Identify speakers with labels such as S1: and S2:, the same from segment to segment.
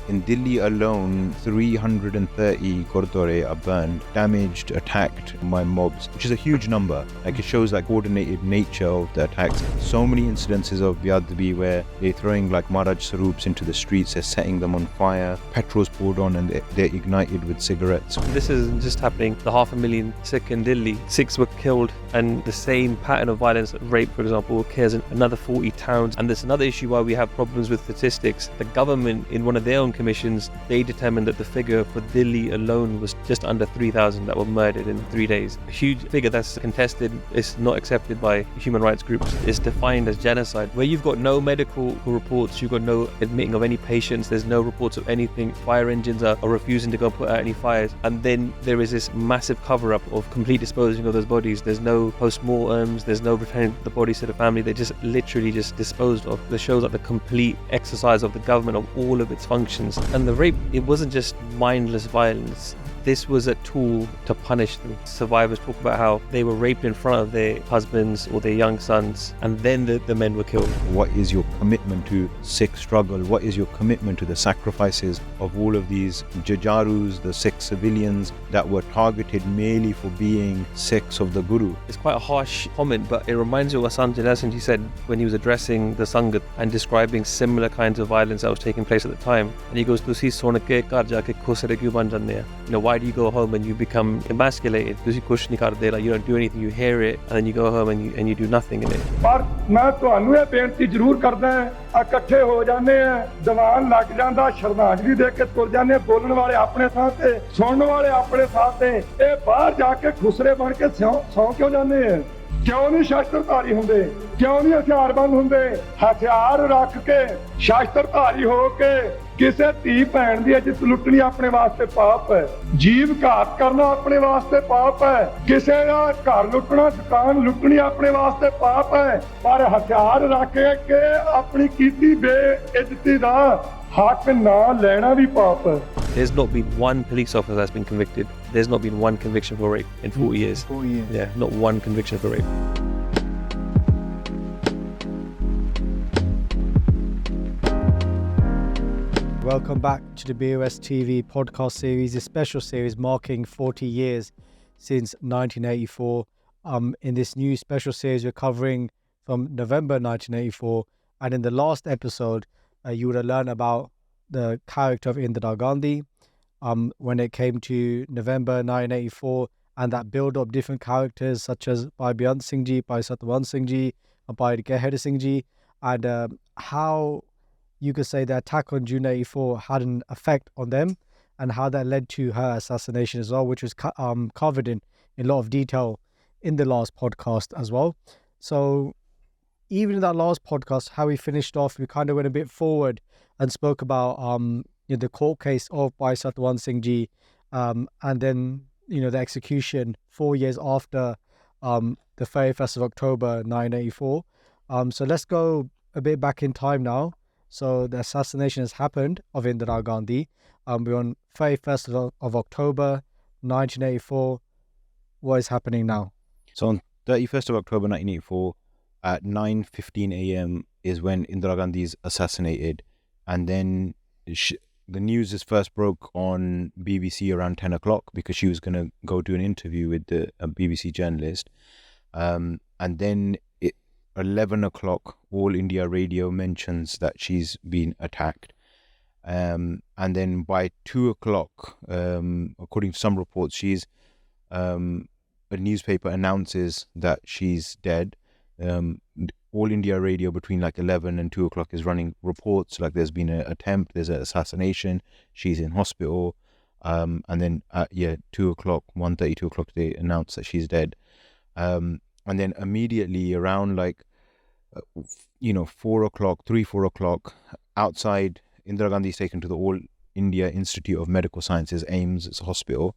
S1: In Delhi alone, 330 Gurdwara are burned, damaged, attacked by mobs, which is a huge number. Like, it shows like coordinated nature of the attacks. So many incidences of Beadi where they're throwing like Maharaj Sarups into the streets, they're setting them on fire, petrol's poured on and they're ignited with cigarettes.
S2: This isn't just happening. The 500,000 Sikh in Delhi, Sikhs were killed, and the same pattern of violence, rape for example, occurs in another 40 towns. And there's another issue why we have problems with statistics. The government, in one of their own commissions, they determined that the figure for Delhi alone was just under 3,000 that were murdered in 3 days. A huge figure that's contested, it's not accepted by human rights groups. It's defined as genocide, where you've got no medical reports, you've got no admitting of any patients, there's no reports of anything, fire engines are refusing to go put out any fires, and then there is this massive cover-up of complete disposing of those bodies. There's no post-mortems, there's no returning the bodies to the family, they're just literally just disposed of. This shows like the complete exercise of the government of all of its functions. And the rape, it wasn't just mindless violence. This was a tool to punish them. Survivors talk about how they were raped in front of their husbands or their young sons, and then the men were killed.
S1: What is your commitment to Sikh struggle? What is your commitment to the sacrifices of all of these Jajarus, the Sikh civilians that were targeted merely for being Sikhs of the Guru?
S2: It's quite a harsh comment, but it reminds you of what Sangat Kumar said when he was addressing the Sangat and describing similar kinds of violence that was taking place at the time. And he goes, "Tusi son ke ghar jaake khusre kyun ban jande hain?" You know, why do you go home and you become emasculated? Tusi kuch nahi karde, like you don't do anything, you hear it, and then you go home and you do nothing in it.
S3: ਪਰ ਮੈਂ ਤੁਹਾਨੂੰ ਇਹ ਬੇਨਤੀ ਜ਼ਰੂਰ ਕਰਦਾ ਹਾਂ, ਇਕੱਠੇ ਹੋ ਜਾਂਦੇ ਆ, ਦੀਵਾਨ ਲੱਗ ਜਾਂਦਾ, ਸ਼ਰਧਾਂਜਲੀ ਦੇ ਕੇ ਤੁਰ ਜਾਂਦੇ, ਬੋਲਣ ਵਾਲੇ ਆਪਣੇ ਥਾਂ ਤੇ, ਸੁਣਨ ਵਾਲੇ ਆਪਣੇ ਥਾਂ ਤੇ, ਇਹ ਬਾਹਰ ਜਾ ਕੇ ਖੁਸਰੇ ਬਣ ਕੇ ਸੌਂ ਕਿਉਂ ਜਾਂਦੇ ਆ? ਕਿਉਂ ਨਹੀਂ ਸ਼ਸਤਰਧਾਰੀ ਹੁੰਦੇ? ਕਿਉਂ ਨਹੀਂ ਹਥਿਆਰਬੰਦ ਹੁੰਦੇ? ਹਥਿਆਰ ਰੱਖ ਕੇ ਸ਼ਸਤਰਧਾਰੀ ਹੋ ਕੇ ਕਿਸੇ ਧੀ ਭੈਣ ਦੀ ਇੱਜ਼ਤ ਲੁੱਟਣੀ ਆਪਣੇ ਵਾਸਤੇ ਪਾਪ ਹੈ। ਜੀਵ ਘਾਤ ਕਰਨਾ ਆਪਣੇ ਵਾਸਤੇ ਪਾਪ ਹੈ। ਕਿਸੇ ਦਾ ਘਰ ਲੁੱਟਣਾ, ਦੁਕਾਨ ਲੁੱਟਣੀ ਆਪਣੇ ਵਾਸਤੇ ਪਾਪ ਹੈ। ਪਰ ਹਥਿਆਰ ਰੱਖ ਕੇ ਆਪਣੀ ਕੀਤੀ ਬੇਇੱਜ਼ਤੀ ਦਾ ਹੱਕ ਨਾ ਲੈਣਾ ਵੀ ਪਾਪ ਹੈ।
S2: There's not been one police officer that's been convicted. There's not been one conviction for rape in 40 years.
S4: 4 years.
S2: Yeah, not one conviction for rape.
S4: Welcome back to the BOS TV podcast series, a special series marking 40 years since 1984. In this new special series, we're covering from November 1984. And in the last episode, you would have learned about the character of Indira Gandhi when it came to November 1984, and that build up different characters such as Bhai Beyant Singh Ji, Bhai Satwan Singh Ji, and Bhai Harrowing Singh Ji, and how you could say the attack on June 84 had an effect on them, and how that led to her assassination as well, which was covered in a lot of detail in the last podcast as well. So even in that last podcast, how we finished off, we kind of went a bit forward and spoke about the court case of Bhai Satwan Singh Ji, and then the execution 4 years after the 31st of October 1984. So let's go a bit back in time now. So the assassination has happened of Indira Gandhi. We're on 31st of October 1984. What is happening now?
S1: So on 31st of October 1984 at 9:15 a.m. is when Indira Gandhi is assassinated. And then the news is first broke on BBC around 10 o'clock because she was going to go do an interview with a BBC journalist. And then 11 o'clock, All India Radio mentions that she's been attacked. And then by 2 o'clock, according to some reports, a newspaper announces that she's dead. All India Radio between like 11 and 2 o'clock is running reports like there's been an attempt, there's an assassination, she's in hospital. And then at 2 o'clock, 1:30, 2 o'clock, they announce that she's dead. And then immediately around 4 o'clock, 4 o'clock, outside, Indira Gandhi is taken to the All India Institute of Medical Sciences, AIIMS, it's a hospital.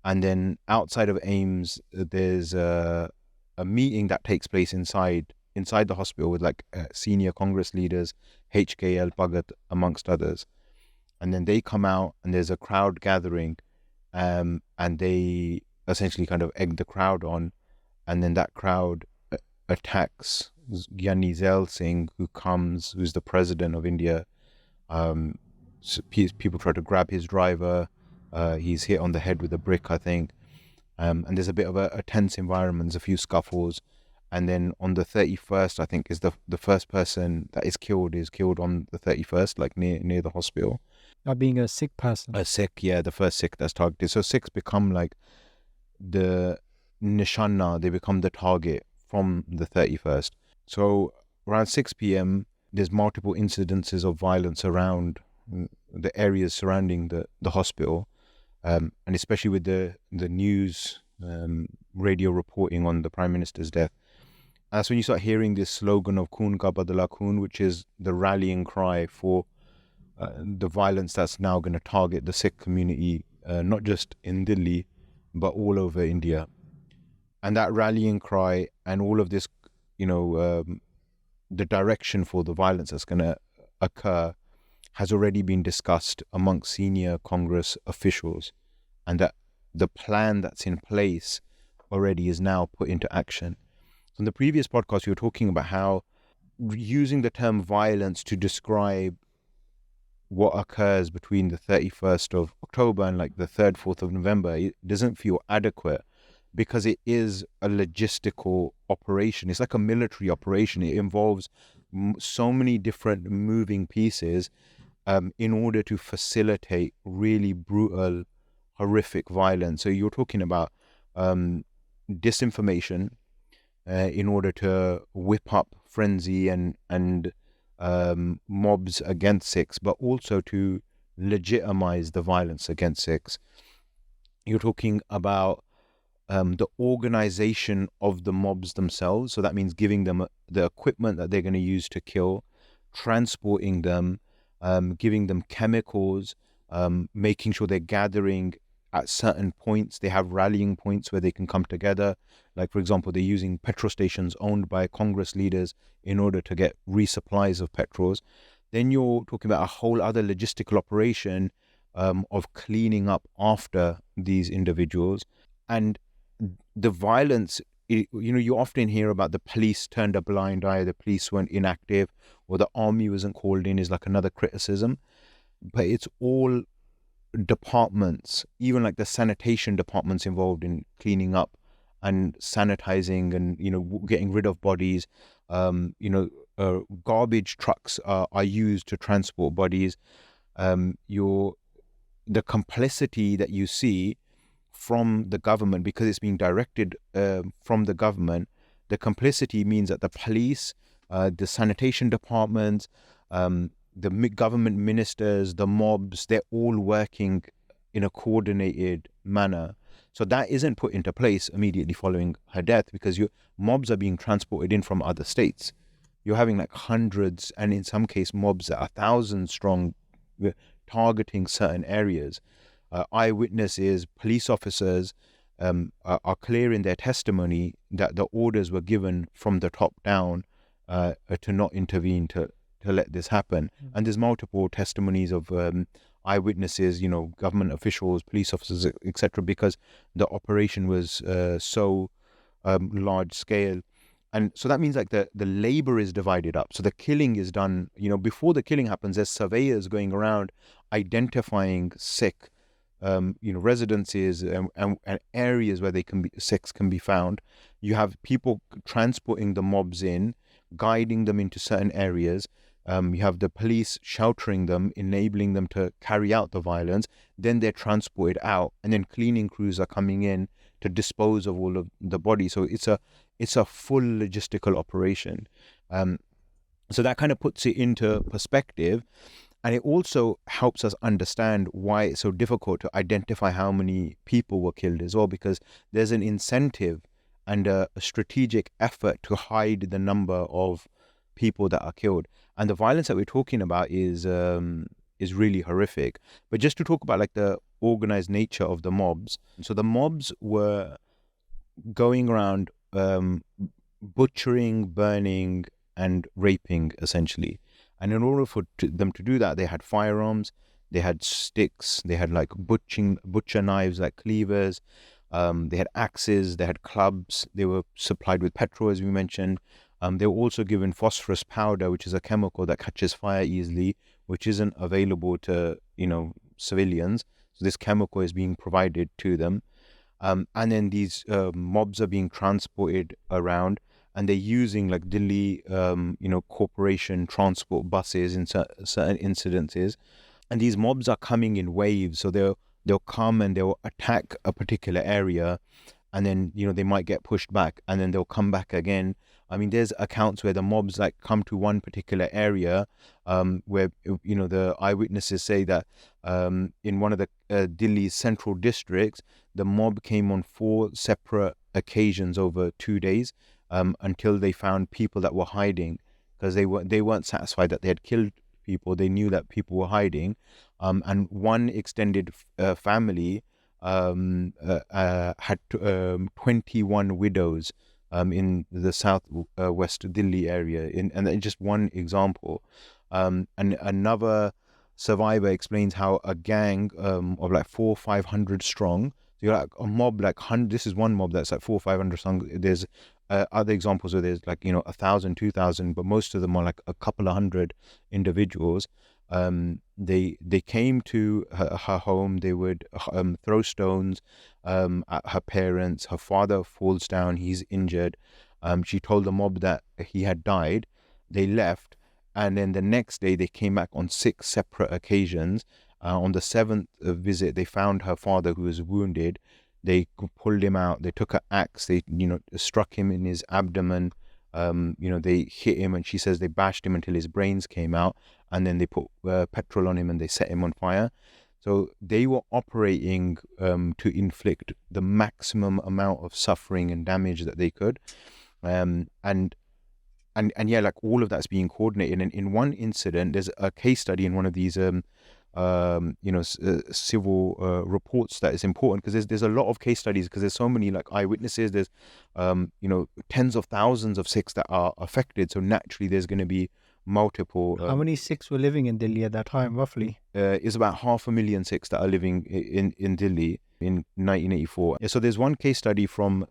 S1: And then outside of AIIMS, there's a meeting that takes place inside the hospital with senior Congress leaders, HKL, Bhagat, amongst others. And then they come out and there's a crowd gathering, and they essentially kind of egg the crowd on. And then that crowd attacks Gyani Zail Singh, who's the president of India, people try to grab his driver. He's hit on the head with a brick, I think. And there's a bit of a tense environment. There's a few scuffles. And then on the 31st, I think, is the first person that is killed on the 31st, like near the hospital.
S4: Being a Sikh person.
S1: A Sikh, yeah, the first Sikh that's targeted. So Sikhs become like the nishana, they become the target from the 31st. So around 6 p.m., there's multiple incidences of violence around the areas surrounding the hospital, and especially with the news radio reporting on the Prime Minister's death. That's when you start hearing this slogan of Khoon ka badla khoon, which is the rallying cry for the violence that's now going to target the Sikh community, not just in Delhi, but all over India. And that rallying cry and all of this, the direction for the violence that's going to occur has already been discussed amongst senior Congress officials, and that the plan that's in place already is now put into action. So in the previous podcast, you were talking about how using the term violence to describe what occurs between the 31st of October and like the 3rd, 4th of November, it doesn't feel adequate because it is a logistical operation. It's like a military operation. It involves so many different moving pieces in order to facilitate really brutal, horrific violence. So you're talking about disinformation in order to whip up frenzy and mobs against Sikhs, but also to legitimize the violence against Sikhs. You're talking about the organization of the mobs themselves. So that means giving them the equipment that they're going to use to kill, transporting them, giving them chemicals, making sure they're gathering at certain points. They have rallying points where they can come together. Like, for example, they're using petrol stations owned by Congress leaders in order to get resupplies of petrols. Then you're talking about a whole other logistical operation of cleaning up after these individuals. And the violence, you often hear about the police turned a blind eye, the police went inactive, or the army wasn't called in is like another criticism. But it's all departments, even like the sanitation departments involved in cleaning up and sanitizing and, getting rid of bodies. Garbage trucks are used to transport bodies. The complicity that you see from the government, because it's being directed from the government, the complicity means that the police, the sanitation departments, the government ministers, the mobs, they're all working in a coordinated manner. So that isn't put into place immediately following her death, because mobs are being transported in from other states. You're having like hundreds, and in some case mobs that are thousands strong, targeting certain areas. Eyewitnesses, police officers are clear in their testimony that the orders were given from the top down to not intervene, to let this happen. And there's multiple testimonies of eyewitnesses, government officials, police officers, etc., because the operation was so large scale. And so that means like the labor is divided up. So the killing is done, before the killing happens, there's surveyors going around identifying Sikh residences and areas where Sikhs can be found. You have people transporting the mobs in, guiding them into certain areas. You have the police sheltering them, enabling them to carry out the violence. Then they're transported out, and then cleaning crews are coming in to dispose of all of the bodies. So it's a full logistical operation. So that kind of puts it into perspective. And it also helps us understand why it's so difficult to identify how many people were killed as well, because there's an incentive and a strategic effort to hide the number of people that are killed. And the violence that we're talking about is really horrific. But just to talk about like the organized nature of the mobs. So the mobs were going around butchering, burning, and raping, essentially. And in order for them to do that, they had firearms, they had sticks, they had like butcher knives, like cleavers, they had axes, they had clubs, they were supplied with petrol, as we mentioned. They were also given phosphorus powder, which is a chemical that catches fire easily, which isn't available to, civilians. So this chemical is being provided to them. And then these mobs are being transported around, and they're using like Delhi, corporation transport buses in certain incidences. And these mobs are coming in waves, so they'll come and they'll attack a particular area, and then they might get pushed back, and then they'll come back again. I mean, there's accounts where the mobs like come to one particular area, where the eyewitnesses say that in one of the Delhi's central districts, the mob came on 4 separate occasions over 2 days, until they found people that were hiding, because they weren't satisfied that they had killed people. They knew that people were hiding, and one extended family had 21 widows in the south west Delhi area. And that's just one example. And another survivor explains how a gang of like 400-500 strong. So you're like a mob like 100. This is one mob that's like 400-500 strong. There's other examples where there's like 1,000, 2,000, but most of them are like a couple of hundred individuals. They came to her home. They would throw stones at her parents. Her father falls down. He's injured. She told the mob that he had died. They left, and then the next day they came back on 6 separate occasions. On the 7th visit, they found her father, who was wounded. They pulled him out. They took an axe. They struck him in his abdomen. They hit him, and she says they bashed him until his brains came out, and then they put petrol on him and they set him on fire. So they were operating to inflict the maximum amount of suffering and damage that they could, and yeah, like all of that's being coordinated. And in one incident, there's a case study in one of these civil reports that is important, because there's a lot of case studies, because there's so many like eyewitnesses. There's tens of thousands of Sikhs that are affected, so naturally there's going to be multiple.
S4: How many Sikhs were living in Delhi at that time, roughly?
S1: Is about 500,000 Sikhs that are living in Delhi in 1984. Yeah, so there's one case study from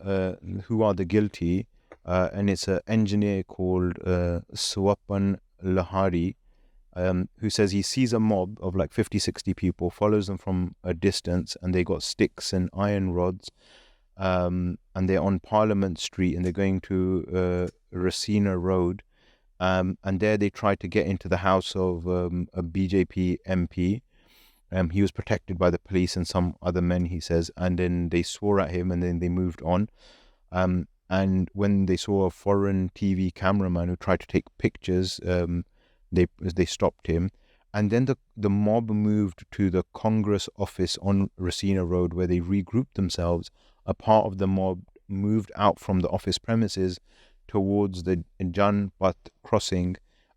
S1: Who Are the Guilty, and it's an engineer called Swapan Lahari, who says he sees a mob of like 50-60 people, follows them from a distance, and they got sticks and iron rods, and they're on Parliament Street, and they're going to Rasina Road, and there they tried to get into the house of a BJP MP. He was protected by the police and some other men, he says, and then they swore at him, and then they moved on. And when they saw a foreign TV cameraman who tried to take pictures, they stopped him. And then the mob moved to the Congress office on Rasina Road, where they regrouped themselves. A part of the mob moved out from the office premises towards the Janpath crossing,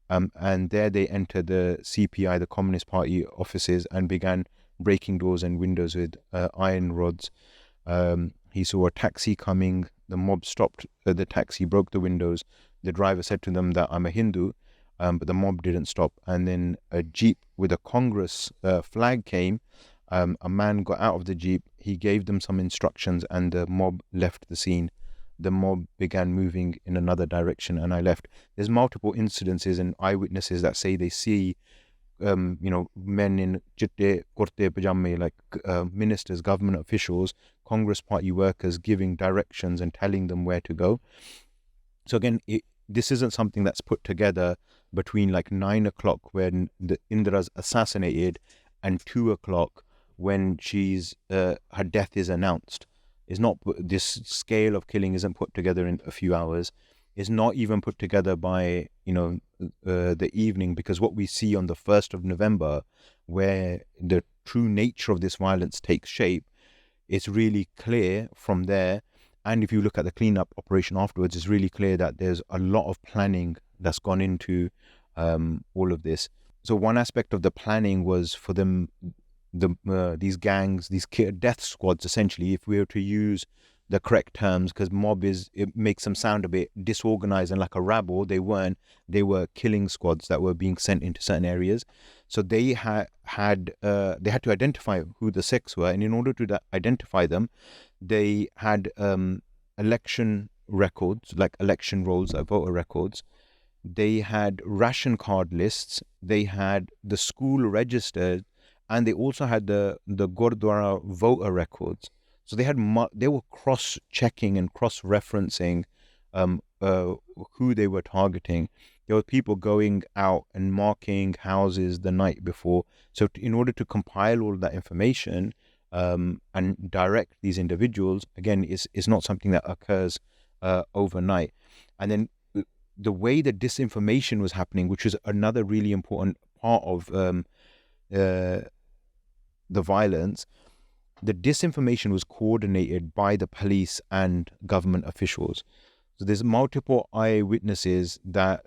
S1: and there they entered the CPI, the Communist Party offices, and began breaking doors and windows with iron rods. He saw a taxi coming. The mob stopped the taxi, broke the windows. The driver said to them that I'm a Hindu, but the mob didn't stop. And then a jeep with a Congress flag came. A man got out of the jeep. He gave them some instructions, and the mob left the scene. The mob began moving in another direction, and I left. There's multiple incidences and eyewitnesses that say they see men in chitte kurte pajame, like ministers, government officials, Congress party workers, giving directions and telling them where to go. So again, this isn't something that's put together between like 9 o'clock when the Indira's assassinated and 2 o'clock when she's her death is announced. It's not, this scale of killing isn't put together in a few hours. It's not even put together by the evening, because what we see on the 1st of November, where the true nature of this violence takes shape, it's really clear from there. And if you look at the cleanup operation afterwards, it's really clear that there's a lot of planning that's gone into all of this. So one aspect of the planning was for them, these gangs, these death squads, essentially, if we were to use the correct terms, because mob it makes them sound a bit disorganized and like a rabble. They weren't. They were killing squads that were being sent into certain areas. So they had to identify who the Sikhs were, and in order to identify them, they had election records, like election rolls, voter records, they had ration card lists, they had the school registered, and they also had the Gurdwara voter records. So they were cross checking and cross referencing who they were targeting. There were people going out and marking houses the night before. So in order to compile all of that information and direct these individuals, again, is not something that occurs overnight. And then the way that disinformation was happening, which is another really important part of the violence, the disinformation was coordinated by the police and government officials. So there's multiple eyewitnesses that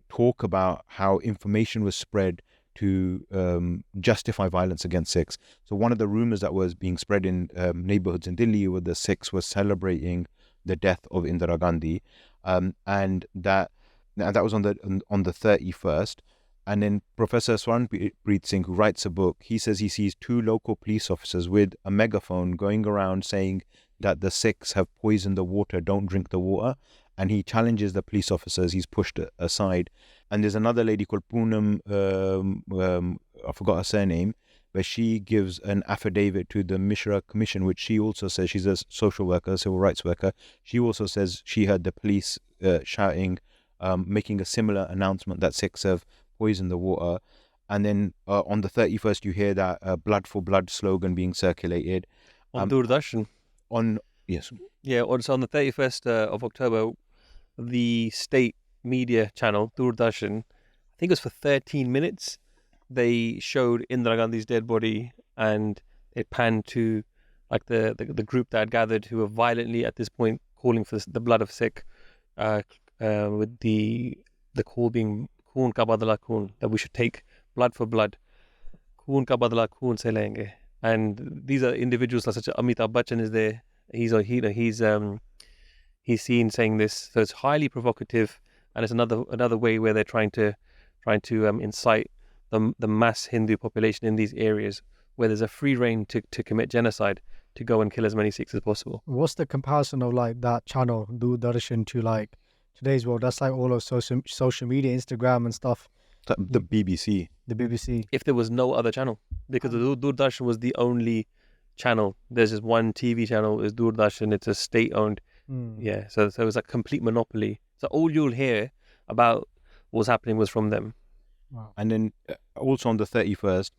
S1: talk about how information was spread to justify violence against Sikhs. So one of the rumors that was being spread in neighborhoods in Delhi where the Sikhs were celebrating the death of Indira Gandhi, and that was on the 31st. And then Professor Swarnpreet Singh, who writes a book, he says he sees 2 local police officers with a megaphone going around saying that the Sikhs have poisoned the water, don't drink the water. And he challenges the police officers, he's pushed aside. And there's another lady called Poonam, I forgot her surname, where she gives an affidavit to the Mishra Commission, which she also says, she's a social worker, civil rights worker. She also says she heard the police shouting, making a similar announcement that Sikhs have poisoned the water. And then on the 31st, you hear that blood for blood slogan being circulated.
S2: On Doordarshan.
S1: Yes.
S2: Yeah, so on the 31st of October, the state media channel, Doordarshan, I think it was for 13 minutes, they showed Indira Gandhi's dead body, and it panned to like the group that had gathered, who were violently at this point calling for the blood of Sikh, with the call being Khoon ka badla khoon, that we should take blood for blood. Khoon ka badla khoon se lenge. And these are individuals such as Amitabh Bachchan is there. He's seen saying this, so it's highly provocative, and it's another way where they're trying to incite the mass Hindu population in these areas where there's a free reign to commit genocide, to go and kill as many Sikhs as possible.
S4: What's the comparison of like that channel, Doordarshan, to like today's world? That's like all of social media, Instagram and stuff.
S1: The BBC.
S4: The BBC.
S2: If there was no other channel, because the Doordarshan was the only channel. There's just one TV channel, is Doordarshan. It's a state-owned. Yeah, so it was a complete monopoly. So all you'll hear about what's happening was from them.
S4: Wow.
S1: And then also on the 31st,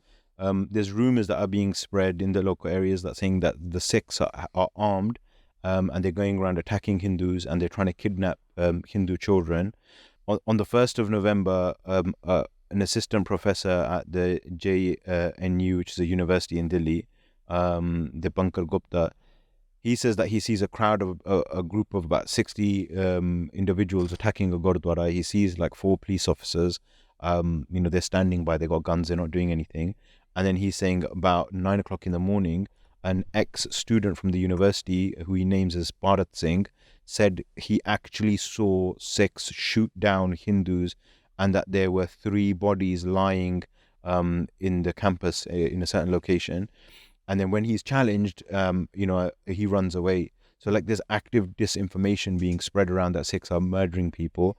S1: there's rumors that are being spread in the local areas that saying that the Sikhs are armed, and they're going around attacking Hindus, and they're trying to kidnap Hindu children. On the 1st of November, an assistant professor at the JNU, which is a university in Delhi, Dipankar Gupta, he says that he sees a crowd of a group of about 60 individuals attacking a Gurdwara. He sees like 4 police officers. They're standing by, they got guns, they're not doing anything. And then he's saying about 9 o'clock in the morning, an ex-student from the university, who he names as Bharat Singh, said he actually saw Sikhs shoot down Hindus, and that there were 3 bodies lying in the campus in a certain location. And then when he's challenged, he runs away. So like there's active disinformation being spread around that Sikhs are murdering people.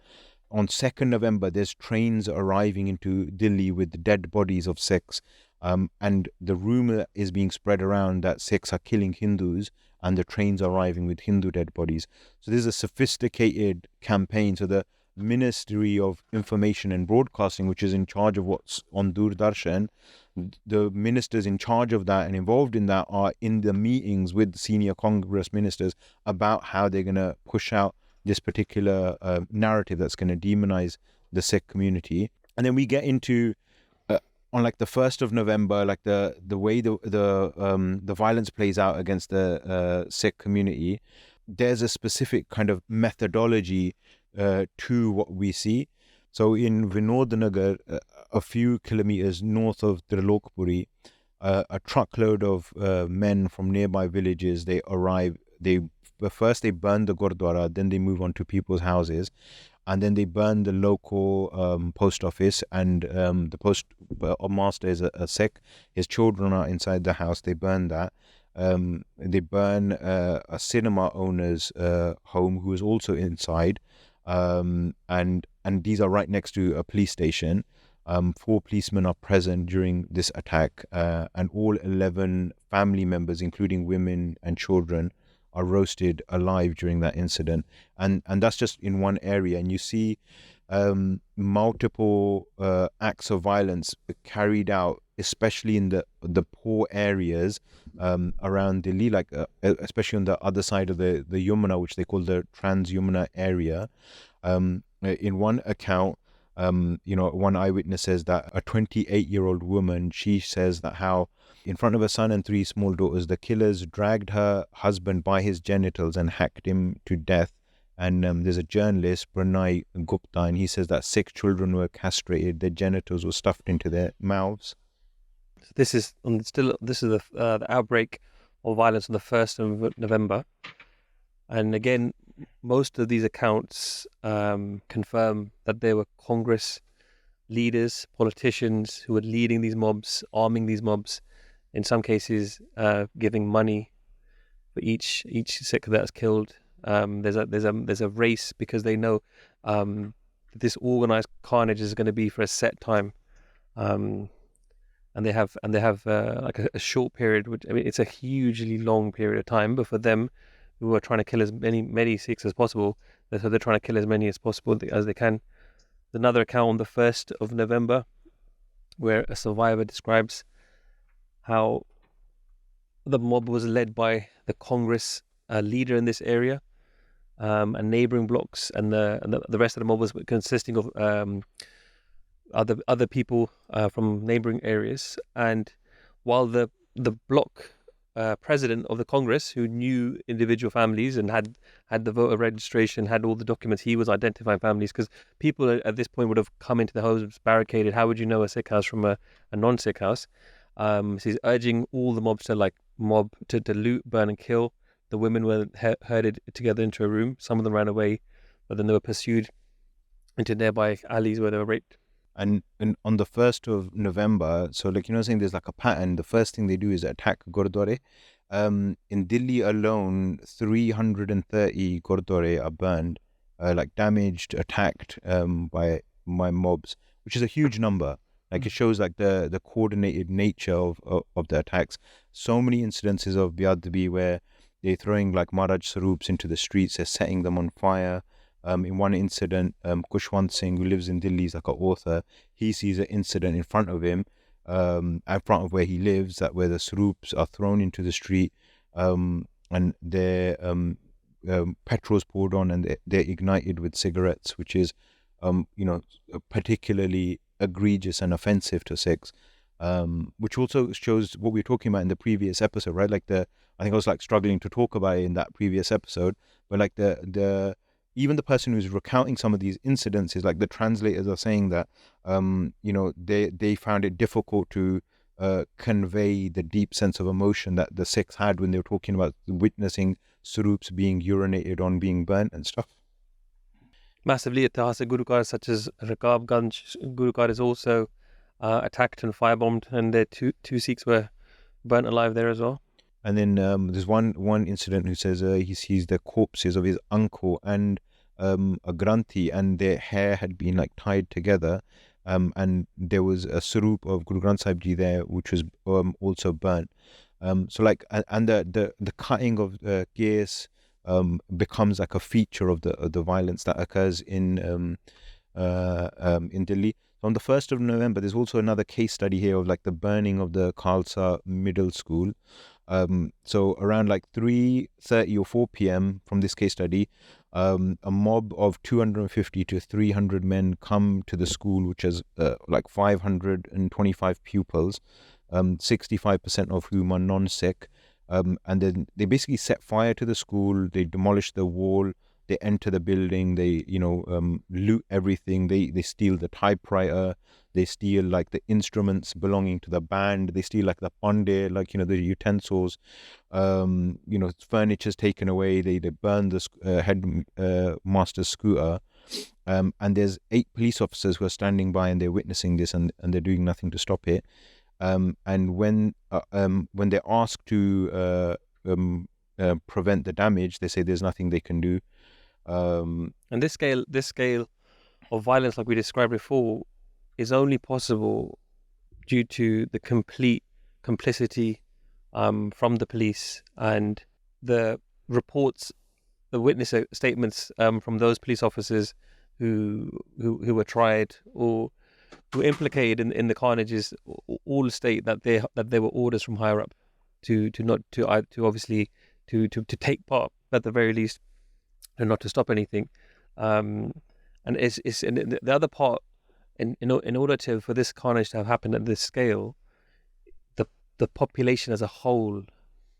S1: On 2nd November, there's trains arriving into Delhi with dead bodies of Sikhs. And the rumor is being spread around that Sikhs are killing Hindus, and the trains are arriving with Hindu dead bodies. So there's a sophisticated campaign. So the Ministry of Information and Broadcasting, which is in charge of what's on Doordarshan, the ministers in charge of that and involved in that are in the meetings with senior Congress ministers about how they're going to push out this particular narrative that's going to demonize the Sikh community. And then we get into on like the 1st of November, like the way the violence plays out against the Sikh community. There's a specific kind of methodology to what we see. So in Vinodnagar, a few kilometers north of Trilok Puri, a truckload of men from nearby villages, they arrive. First they burn the Gurdwara, then they move on to people's houses, and then they burn the local post office, and the post master is a Sikh. His children are inside the house. They burn that. They burn a cinema owner's home, who is also inside. and these are right next to a police station. 4 policemen are present during this attack, and all 11 family members, including women and children, are roasted alive during that incident. And that's just in one area. And you see multiple acts of violence carried out, especially in the poor areas around Delhi, like especially on the other side of the Yamuna, which they call the Trans-Yamuna area. In one account, one eyewitness says that a 28-year-old woman, she says that how in front of her son and 3 small daughters, the killers dragged her husband by his genitals and hacked him to death. And there's a journalist, Pranay Gupta, and he says that 6 children were castrated, their genitals were stuffed into their mouths.
S2: This is the outbreak of violence on the 1st of November. And again, most of these accounts confirm that there were Congress leaders, politicians who were leading these mobs, arming these mobs, in some cases giving money for each Sikh that's killed. There's a race because they know that this organized carnage is going to be for a set time, and they have like a short period. Which, I mean, it's a hugely long period of time, but for them, who are trying to kill as many Sikhs as possible, so they're trying to kill as many as possible as they can. There's another account on the 1st of November where a survivor describes how the mob was led by the Congress leader in this area, and neighboring blocks, and the rest of the mob was consisting of other people from neighboring areas. And while the block president of the Congress, who knew individual families and had the voter registration, had all the documents, he was identifying families, because people at this point would have come into the homes barricaded. How would you know a Sikh house from a non-Sikh house? So he's urging all the mobs to loot, burn and kill. The women were herded together into a room. Some of them ran away, but then they were pursued into nearby alleys where they were raped.
S1: And on the 1st of November, so saying there's like a pattern, the first thing they do is attack Gurdwara. In Delhi alone, 330 Gurdwara are burned, damaged, attacked by mobs, which is a huge number. It shows the coordinated nature of the attacks. So many incidences of Beadi where they're throwing Maharaj Sarups into the streets, they're setting them on fire. In one incident, Kushwant Singh, who lives in Delhi, is like an author. He sees an incident in front of him, in front of where he lives, where the Sarups are thrown into the street, and their petrol's poured on, and they're ignited with cigarettes, which is, particularly egregious and offensive to Sikhs. Which also shows what we were talking about in the previous episode, right? I think I was struggling to talk about it in that previous episode, but the even the person who's recounting some of these incidents is the translators are saying that they found it difficult to convey the deep sense of emotion that the Sikhs had when they were talking about witnessing Sarups being urinated on, being burnt and stuff.
S2: Massively, Itihasic Gurukars such as Rakabganj Gurukar is also attacked and firebombed, and there two Sikhs were burnt alive there as well.
S1: And then there's one incident who says he sees the corpses of his uncle and a Granthi, and their hair had been tied together, and there was a Sarup of Guru Granth Sahib Ji there, which was also burnt. And the cutting of gears becomes a feature of the violence that occurs in Delhi. On the 1st of November, there's also another case study here of the burning of the Khalsa Middle School. So around 3:30 or 4 p.m. from this case study, a mob of 250 to 300 men come to the school, which has 525 pupils, 65% of whom are non-Sikh. And then they basically set fire to the school, they demolish the wall, they enter the building, they loot everything, they steal the typewriter, they steal the instruments belonging to the band, they steal the pande, the utensils, furniture's taken away, they burn the headmaster's scooter, and there's 8 police officers who are standing by and they're witnessing this, and they're doing nothing to stop it. And when they're asked to prevent the damage, they say there's nothing they can do.
S2: And this scale of violence, like we described before, is only possible due to the complete complicity from the police and the reports, the witness statements from those police officers who were tried or who were implicated in the carnages. All state that there were orders from higher up to obviously to take part at the very least, and not to stop anything. And and the other part, in order for this carnage to have happened at this scale, the population as a whole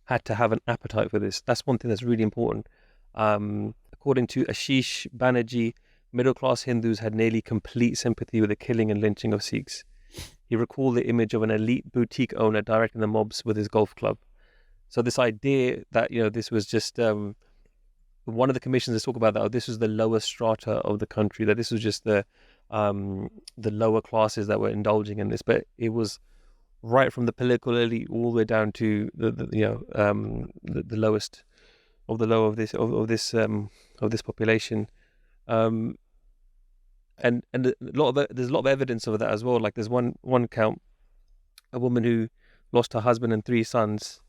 S2: had to have an appetite for this. That's one thing that's really important. According to Ashish Banerjee, middle class Hindus had nearly complete sympathy with the killing and lynching of Sikhs. He recalled the image of an elite boutique owner directing the mobs with his golf club. So this idea that this was just one of the commissions that talk about that this was the lower strata of the country, that this was just the lower classes that were indulging in this, but it was right from the political elite all the way down to the lowest of the low of this population. And there's a lot of evidence of that as well. Like there's one count, a woman who lost her husband and 3 sons.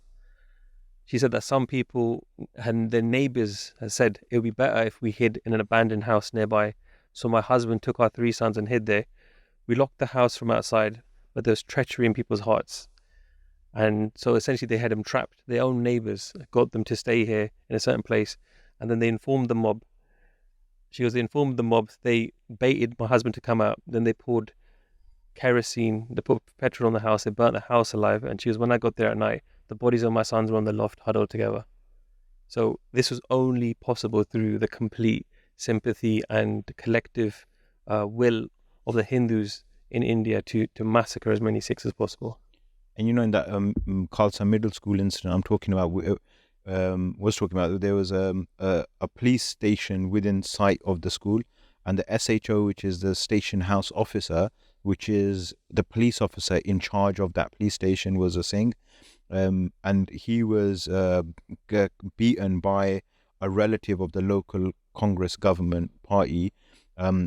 S2: She said that some people and their neighbours had said it would be better if we hid in an abandoned house nearby. So my husband took our 3 sons and hid there. We locked the house from outside, but there was treachery in people's hearts. And so essentially they had them trapped. Their own neighbours got them to stay here in a certain place. And then they informed the mob. She goes, they informed the mob. They baited my husband to come out. Then they poured kerosene. They put petrol on the house. They burnt the house alive. And she goes, when I got there at night, the bodies of my sons were on the loft huddled together. So this was only possible through the complete sympathy and collective will of the Hindus in India to massacre as many Sikhs as possible.
S1: And in that Khalsa Middle School incident I'm talking about, there was a police station within sight of the school, and the SHO, which is the station house officer, which is the police officer in charge of that police station, was a Singh. And he was beaten by a relative of the local Congress government party.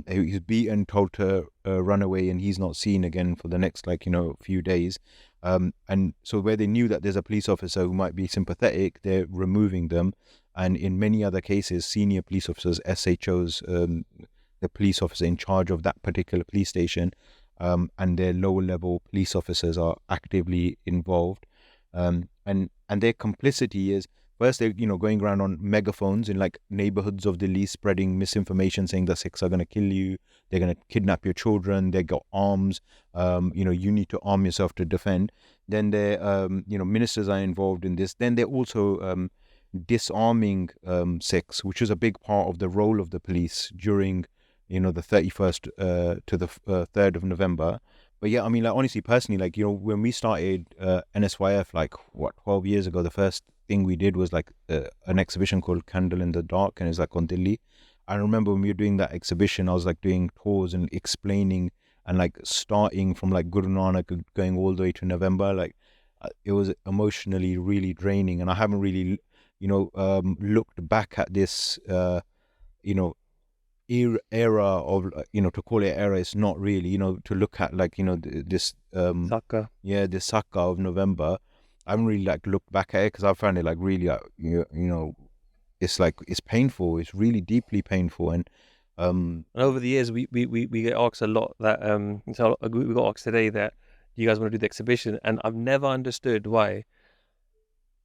S1: He's beaten, told to run away, and he's not seen again for the next few days. And so where they knew that there's a police officer who might be sympathetic, they're removing them. And in many other cases, senior police officers, SHOs, the police officer in charge of that particular police station, and their lower level police officers are actively involved. And their complicity is, first they're going around on megaphones in neighborhoods of Delhi, spreading misinformation, saying that Sikhs are going to kill you, they're going to kidnap your children, they got arms, you need to arm yourself to defend. Then their ministers are involved in this. Then they're also disarming Sikhs, which is a big part of the role of the police during the 31st to the 3rd of November. But yeah, I mean, honestly, personally, when we started NSYF 12 years ago, the first thing we did was an exhibition called Candle in the Dark, and it's on Delhi. I remember when we were doing that exhibition, I was doing tours and explaining, and starting from Guru Nanak going all the way to November. It was emotionally really draining, and I haven't really looked back at this era of to call it era, it's not really, to look at this
S2: Sakka.
S1: This Sakka of November. I haven't really looked back at it because I found it really it's painful. It's really deeply painful. And
S2: over the years we get asked a lot that so we got asked today that you guys want to do the exhibition, and I've never understood why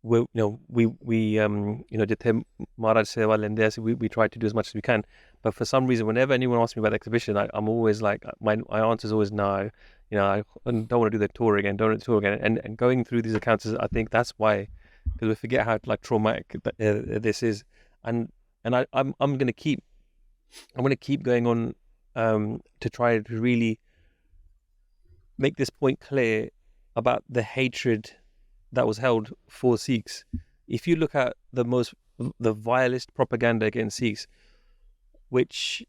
S2: we Jithe Maharaj Seva Lende, we try to do as much as we can, but for some reason whenever anyone asks me about the exhibition, I'm always my answer is always no. I don't want to do the tour again, and going through these accounts, I think that's why, because we forget how traumatic this is, and I'm going to keep going on to try to really make this point clear about the hatred that was held for Sikhs. If you look at the vilest propaganda against Sikhs, which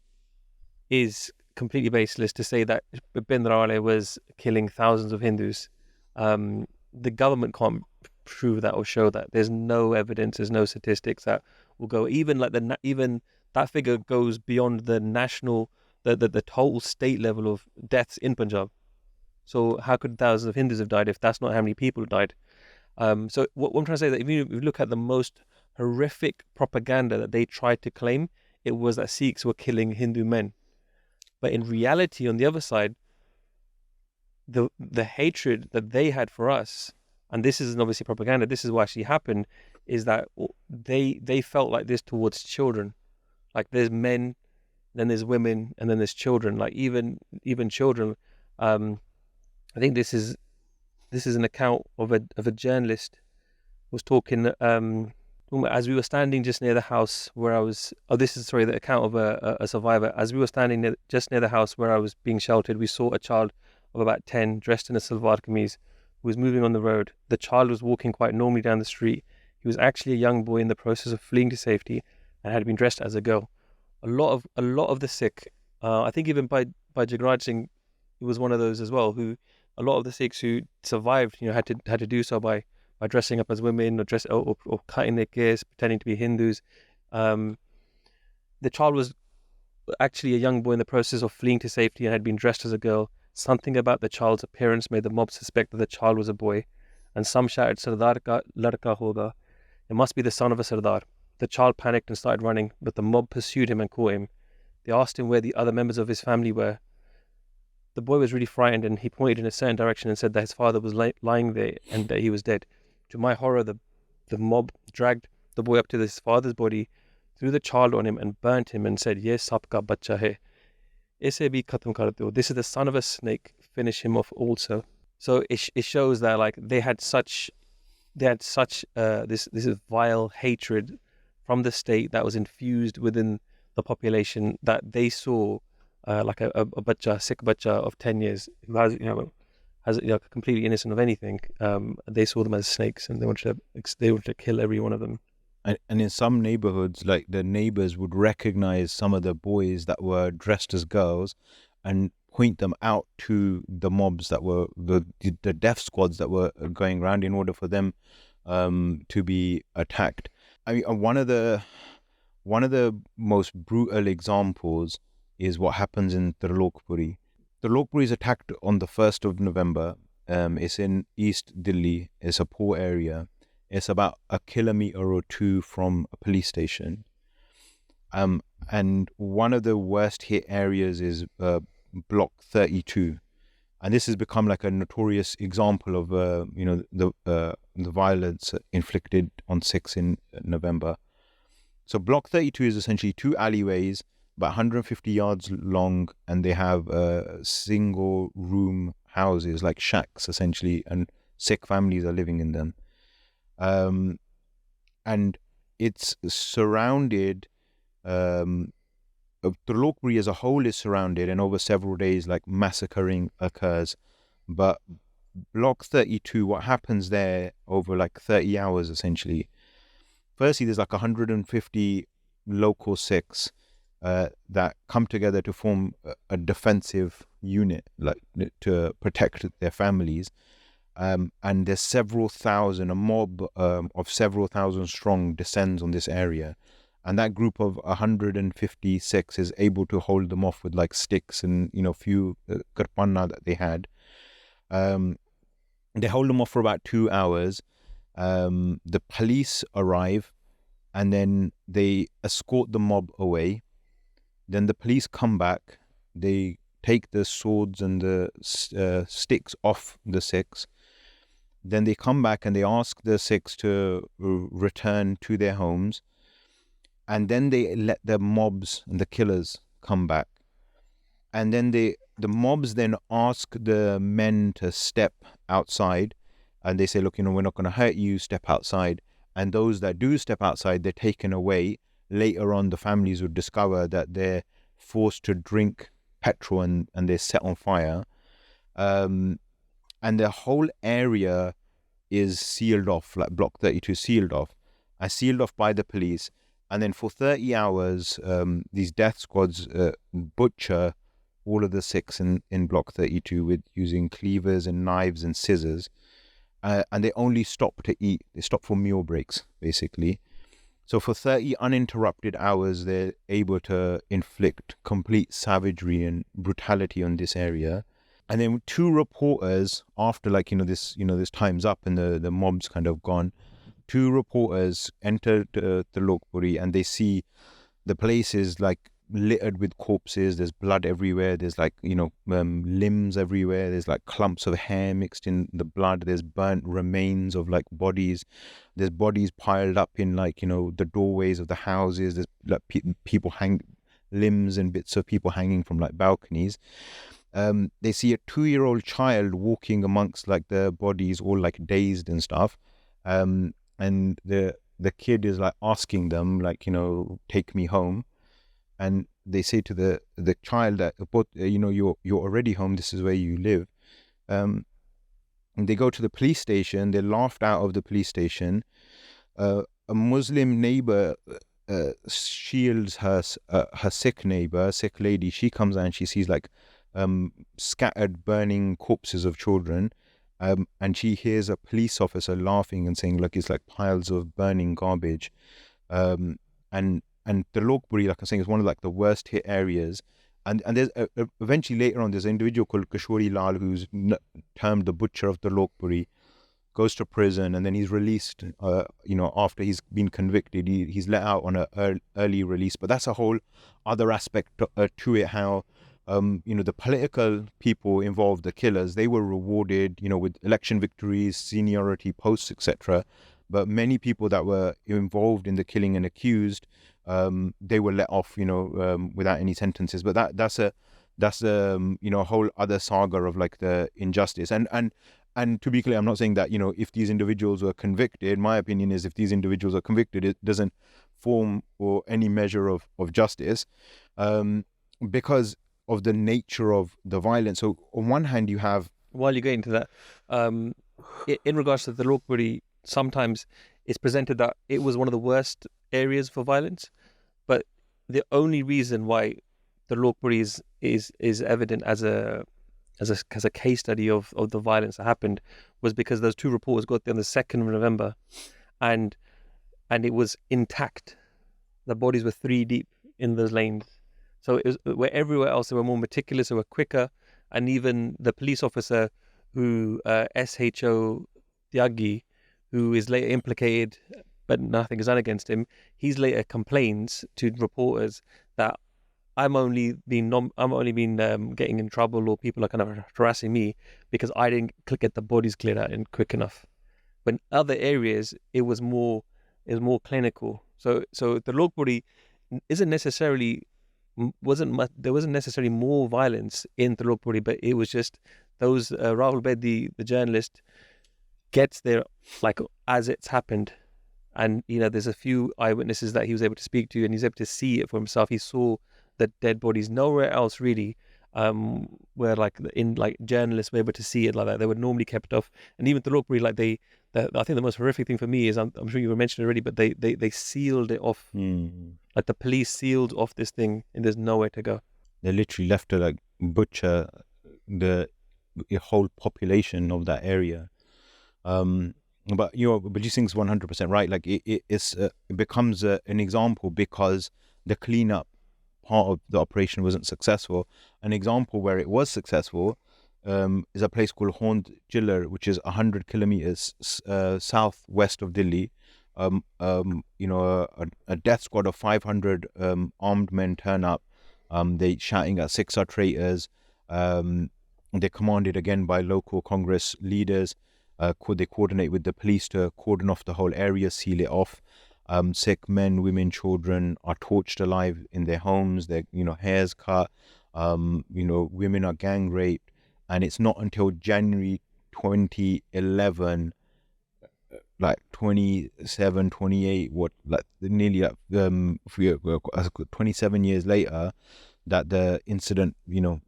S2: is completely baseless, to say that Bhindranwale was killing thousands of Hindus, the government can't prove that or show that. There's no evidence, there's no statistics that will go. Even the that figure goes beyond the national, the total state level of deaths in Punjab. So how could thousands of Hindus have died if that's not how many people died? So what I'm trying to say is that if you look at the most horrific propaganda that they tried to claim, it was that Sikhs were killing Hindu men. But in reality, on the other side, the hatred that they had for us, and this isn't obviously propaganda, this is what actually happened, is that they felt like this towards children. Like there's men, then there's women, and then there's children. Like even children. I think this is an account of a journalist who was talking as we were standing just near the house where I was. Oh, this is the account of a survivor. As we were standing just near the house where I was being sheltered, we saw a child of about 10, dressed in a salwar kameez, who was moving on the road. The child was walking quite normally down the street. He was actually a young boy in the process of fleeing to safety and had been dressed as a girl. A lot of the Sikh, I think even by Jagraj Singh, he was one of those as well. Who a lot of the Sikhs who survived, had to do so by dressing up as women or cutting their ears, pretending to be Hindus. The child was actually a young boy in the process of fleeing to safety and had been dressed as a girl. Something about the child's appearance made the mob suspect that the child was a boy, and some shouted, "Sardar ka ladka hoga." It must be the son of a Sardar. The child panicked and started running, but the mob pursued him and caught him. They asked him where the other members of his family were. The boy was really frightened, and he pointed in a certain direction and said that his father was lying there and that he was dead. To my horror, the mob dragged the boy up to his father's body, threw the child on him and burnt him and said, "Ye sabka bacha hai. Ise bhi khatam kar do. This is the son of a snake. Finish him off also." So it shows that like they had such this vile hatred from the state that was infused within the population, that they saw like a Sikh bacha of 10 years who has completely innocent of anything. They saw them as snakes, and they wanted to kill every one of them.
S1: And in some neighborhoods, like the neighbors would recognize some of the boys that were dressed as girls and point them out to the mobs that were the death squads that were going around in order for them to be attacked. I mean, one of the most brutal examples is what happens in Trilok Puri. Trilok Puri is attacked on the 1st of November. It's in East Delhi. It's a poor area. It's about a kilometer or two from a police station. And one of the worst hit areas is Block 32. And this has become like a notorious example of the violence inflicted on Sikhs in November. So Block 32 is essentially two alleyways, about 150 yards long, and they have single room houses, like shacks essentially, and Sikh families are living in them. And it's surrounded, Trilok Puri as a whole is surrounded, and over several days like massacring occurs. But Block 32, what happens there over like 30 hours essentially, firstly there's like 150 local Sikhs that come together to form a defensive unit, like to protect their families. And there's several thousand, a mob of several thousand strong descends on this area. And that group of 150 Sikhs is able to hold them off with like sticks and, few karpanna that they had. They hold them off for about 2 hours. The police arrive, and then they escort the mob away. Then the police come back. They take the swords and the sticks off the Sikhs. Then they come back and they ask the Sikhs to return to their homes. And then they let the mobs and the killers come back. And then the mobs then ask the men to step outside. And they say, look, we're not going to hurt you, step outside. And those that do step outside, they're taken away. Later on, the families would discover that they're forced to drink petrol and they're set on fire. And the whole area is sealed off, like Block 32 sealed off. And sealed off by the police. And then for 30 hours, these death squads butcher all of the Sikhs in Block 32 with using cleavers and knives and scissors. And they only stop to eat. They stop for meal breaks, basically. So for 30 uninterrupted hours, they're able to inflict complete savagery and brutality on this area. And then two reporters, after this time's up and the mob's kind of gone, two reporters enter the Trilok Puri, and they see the place is like littered with corpses. There's blood everywhere. There's limbs everywhere. There's like clumps of hair mixed in the blood. There's burnt remains of like bodies. There's bodies piled up in the doorways of the houses. There's like people limbs and bits of people hanging from like balconies. They see a 2-year-old child walking amongst like the bodies, all like dazed and stuff. And the kid is like asking them take me home. And they say to the child that, but you're already home. This is where you live. And they go to the police station. They're laughed out of the police station. A Muslim neighbor shields her Sikh neighbor, Sikh lady. She comes out and she sees like scattered, burning corpses of children. And she hears a police officer laughing and saying, look, it's like piles of burning garbage. And Trilok Puri, like I'm saying, is one of like the worst hit areas. And there's eventually later on, there's an individual called Kishori Lal who's termed the butcher of Trilok Puri, goes to prison, and then he's released. After he's been convicted, he's let out on an early release. But that's a whole other aspect to it. How the political people involved, the killers, they were rewarded, with election victories, seniority, posts, etc. But many people that were involved in the killing and accused, they were let off, without any sentences. But that's a whole other saga of like the injustice. And to be clear, I'm not saying that, if these individuals were convicted, my opinion is if these individuals are convicted, it doesn't form or any measure of justice, because of the nature of the violence. So on one hand, you have...
S2: While you get into that, in regards to the Trilok Puri, sometimes it's presented that it was one of the worst areas for violence, but the only reason why the Trilok Puri is evident as a case study of the violence that happened was because those two reporters got there on the 2nd of November, and it was intact. The bodies were 3 deep in those lanes. So it was, where everywhere else they were more meticulous, they were quicker, and even the police officer who SHO Tyagi, who is later implicated, but nothing is done against him, he's later complains to reporters that I'm only been getting in trouble, or people are kind of harassing me because I didn't get the bodies cleared out in quick enough. But in other areas, it was more clinical. So the Trilok Puri isn't necessarily there wasn't necessarily more violence in Trilok Puri, but it was just those Rahul Bedi, the journalist, gets there like as it's happened, and there's a few eyewitnesses that he was able to speak to, and he's able to see it for himself. He saw the dead bodies. Nowhere else really, where journalists were able to see it like that. They were normally kept off, and even Trilok Puri, I think the most horrific thing for me is, I'm sure you mentioned it already, but they sealed it off. Like the police sealed off this thing, and there's nowhere to go.
S1: They literally left to like butcher the whole population of that area. But Rajiv Singh's 100% right. Like it becomes an example because the cleanup part of the operation wasn't successful. An example where it was successful is a place called Hond Jillar, which is 100 kilometers southwest of Delhi. A death squad of 500 armed men turn up. They shouting at Sikhs are traitors. They're commanded again by local Congress leaders. They coordinate with the police to cordon off the whole area, seal it off. Sikh men, women, children are torched alive in their homes. Their hairs cut. Women are gang raped. And it's not until January 2011, like 27, 28, nearly 27 years later, that the incident,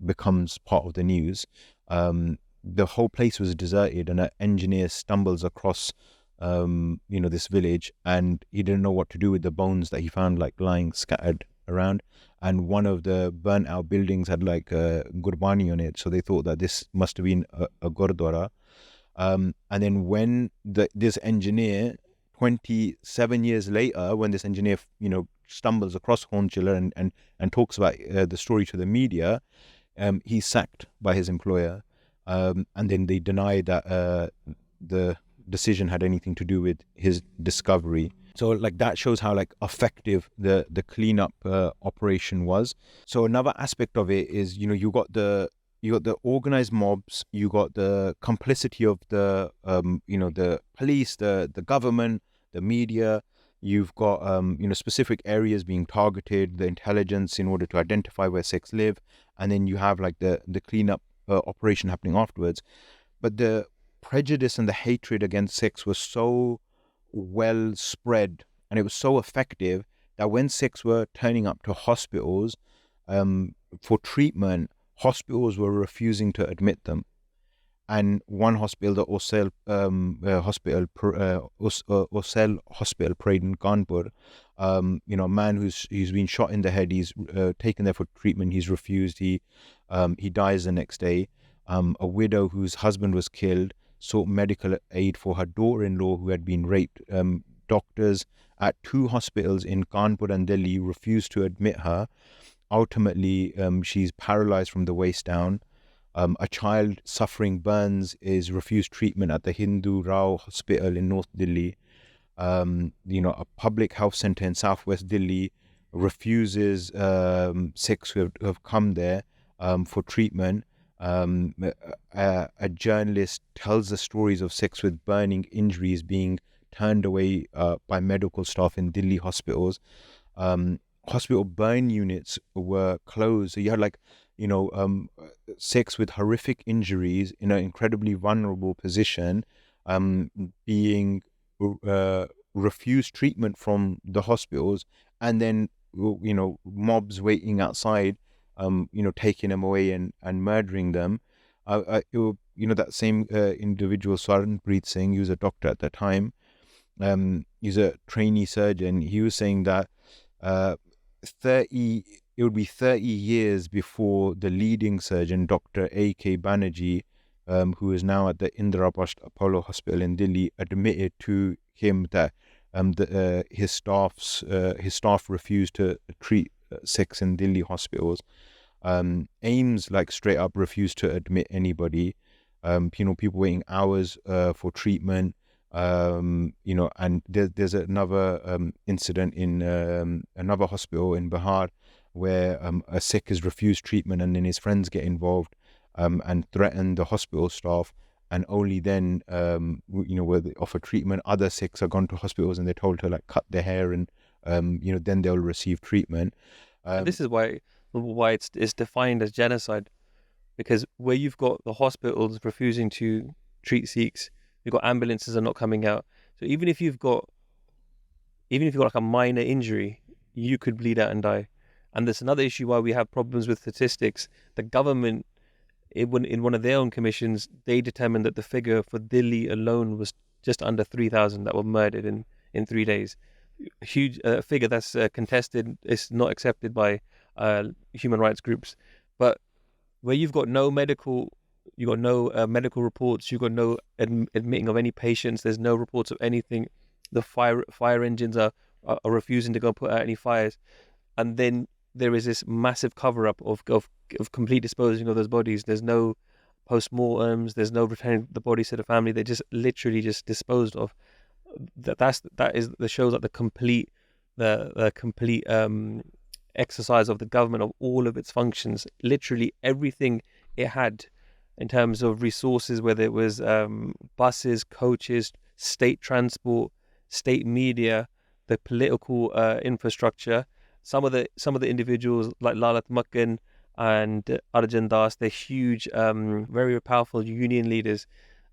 S1: becomes part of the news. The whole place was deserted, and an engineer stumbles across, this village, and he didn't know what to do with the bones that he found lying scattered around. And one of the burnt out buildings had Gurbani on it, so they thought that this must have been a Gurdwara. And then when this engineer 27 years later, when this engineer, stumbles across Hornchiller and talks about the story to the media, he's sacked by his employer, and then they deny that the decision had anything to do with his discovery. So like that shows how like effective the cleanup operation was. So another aspect of it is, you got the organized mobs, you got the complicity of the the police, the government, the media. You've got specific areas being targeted, the intelligence in order to identify where Sikhs live, and then you have like the cleanup operation happening afterwards. But the prejudice and the hatred against Sikhs was so well spread, and it was so effective that when Sikhs were turning up to hospitals for treatment, hospitals were refusing to admit them. And one hospital, the Osel Hospital, Parade in Kanpur, a man who's been shot in the head, he's taken there for treatment, he's refused, he dies the next day. A widow whose husband was killed sought medical aid for her daughter-in-law who had been raped. Doctors at 2 hospitals in Kanpur and Delhi refused to admit her. Ultimately, she's paralyzed from the waist down. A child suffering burns is refused treatment at the Hindu Rao Hospital in North Delhi. A public health center in Southwest Delhi refuses Sikhs who have come there for treatment. A journalist tells the stories of Sikhs with burning injuries being turned away by medical staff in Delhi hospitals. Hospital burn units were closed. So you had Sikhs with horrific injuries in an incredibly vulnerable position being refused treatment from the hospitals, and then mobs waiting outside taking them away and murdering them. That same individual, Saranpreet Singh, he was a doctor at that time, he's a trainee surgeon. He was saying that it would be 30 years before the leading surgeon, Dr. A.K. Banerjee, who is now at the Indira Apollo Hospital in Delhi, admitted to him that his staff refused to treat Sikhs in Delhi hospitals. AIMS straight up refused to admit anybody. People waiting hours for treatment. And there's another incident in another hospital in Bihar where a Sikh is refused treatment, and then his friends get involved and threaten the hospital staff, and only then where they offer treatment. Other Sikhs are gone to hospitals and they're told to cut their hair, and then they'll receive treatment.
S2: This is why it's defined as genocide, because where you've got the hospitals refusing to treat Sikhs, you've got ambulances are not coming out. So even if you've got a minor injury, you could bleed out and die. And there's another issue why we have problems with statistics. The government, in one of their own commissions, they determined that the figure for Delhi alone was just under 3,000 that were murdered in 3 days. Huge figure that's contested. It's not accepted by human rights groups. But where you've got no medical reports, you've got no admitting of any patients, there's no reports of anything. The fire engines are refusing to go put out any fires, and then there is this massive cover up of complete disposing of those bodies. There's no post-mortems, there's no returning the bodies to the family. They're just literally just disposed of. That shows like the complete exercise of the government of all of its functions. Literally everything it had in terms of resources, whether it was buses, coaches, state transport, state media, the political infrastructure. Some of the individuals like Lalat Makkan and Arjan Das, they're huge, very powerful union leaders,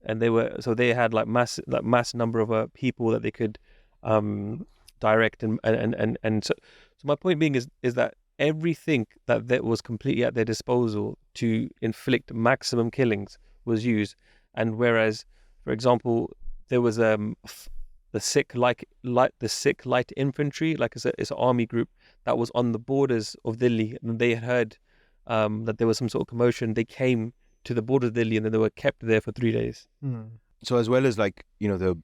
S2: and they had mass number of people that they could direct and so my point being is that everything that was completely at their disposal to inflict maximum killings was used. And whereas, for example, there was the Sikh light infantry, it's an army group that was on the borders of Delhi, and they had heard that there was some sort of commotion. They came to the border of Delhi, and then they were kept there for 3 days.
S1: So as well as the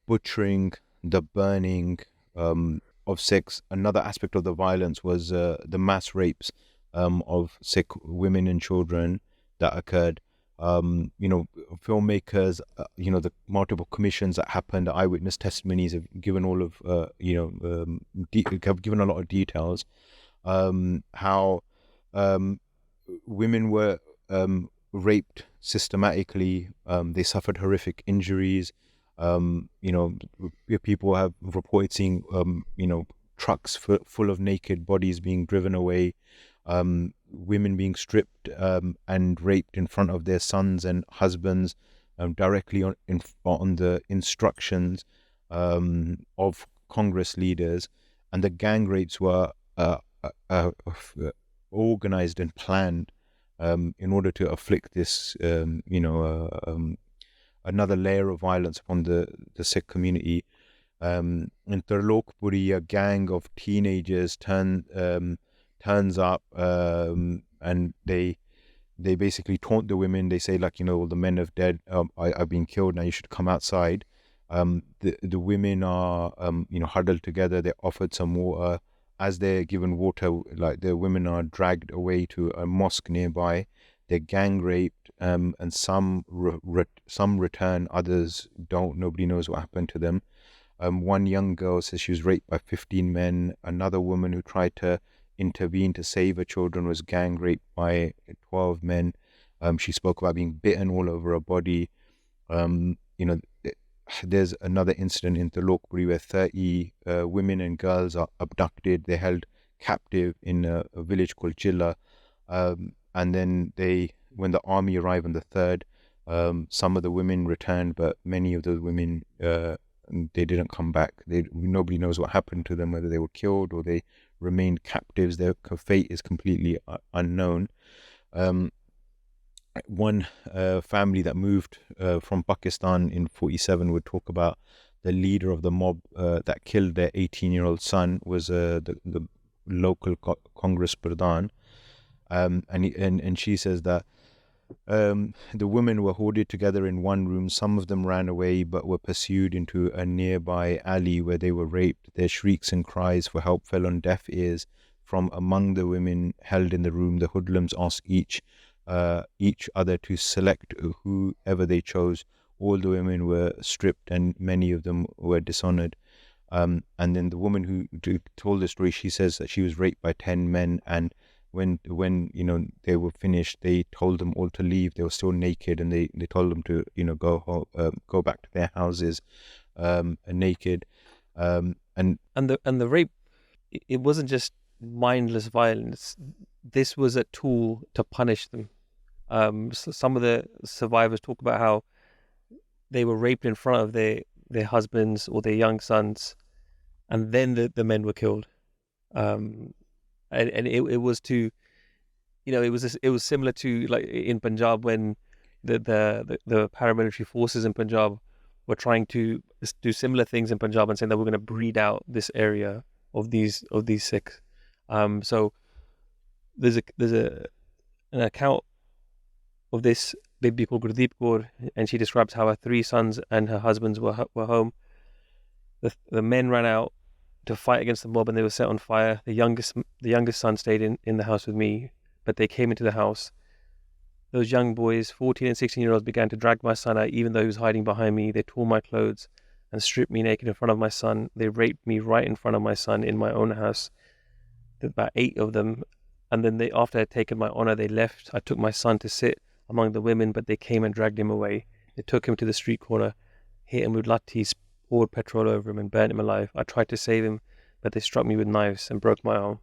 S1: butchering, the burning of Sikhs. Another aspect of the violence was the mass rapes of Sikh women and children that occurred. Filmmakers, the multiple commissions that happened, eyewitness testimonies have given all of, have given a lot of details. How women were raped systematically. They suffered horrific injuries. People have reported seeing, trucks full of naked bodies being driven away. Women being stripped and raped in front of their sons and husbands, directly on the instructions of Congress leaders. And the gang rapes were organized and planned in order to afflict this, another layer of violence upon the Sikh community. In Trilok Puri, a gang of teenagers turns up and they basically taunt the women. They say, like, all the men have dead, I've been killed, now you should come outside. The women are huddled together. They're offered some water. As they're given water, like, the women are dragged away to a mosque nearby. They're gang raped, and some return, others don't. Nobody knows what happened to them. One young girl says she was raped by 15 men. Another woman who tried to intervene to save her children was gang raped by 12 men. She spoke about being bitten all over her body. There's another incident in Trilok Puri where 30 women and girls are abducted. They're held captive in a village called Chilla. And then when the army arrived on the 3rd, some of the women returned, but many of those women, they didn't come back. Nobody knows what happened to them, whether they were killed or they remained captives. Their fate is completely unknown. One family that moved from Pakistan in 47 would talk about the leader of the mob that killed their 18-year-old son was the local Congress Pradhan. And she says that the women were hoarded together in one room. Some of them ran away but were pursued into a nearby alley where they were raped. Their shrieks and cries for help fell on deaf ears. From among the women held in the room, the hoodlums asked each other to select whoever they chose. All the women were stripped and many of them were dishonored. And then the woman who told the story, she says that she was raped by 10 men, and when they were finished, they told them all to leave. They were still naked, and they told them to go back to their houses naked. And
S2: the rape, it wasn't just mindless violence. This was a tool to punish them. So some of the survivors talk about how they were raped in front of their husbands or their young sons, and then the men were killed. And it was to, it was similar to, like, in Punjab when the paramilitary forces in Punjab were trying to do similar things in Punjab and saying that we're going to breed out this area of these Sikhs. So there's an account of this baby called Gurdeep Kaur, and she describes how her 3 sons and her husbands were home. The men ran out to fight against the mob and they were set on fire. The youngest son stayed in the house with me, but they came into the house. Those young boys, 14 and 16-year-olds, began to drag my son out even though he was hiding behind me. They tore my clothes and stripped me naked in front of my son. They raped me right in front of my son in my own house. About 8 of them. And then after I had taken my honor, they left. I took my son to sit among the women, but they came and dragged him away. They took him to the street corner, hit him with lattis, poured petrol over him and burnt him alive. I tried to save him, but they struck me with knives and broke my arm.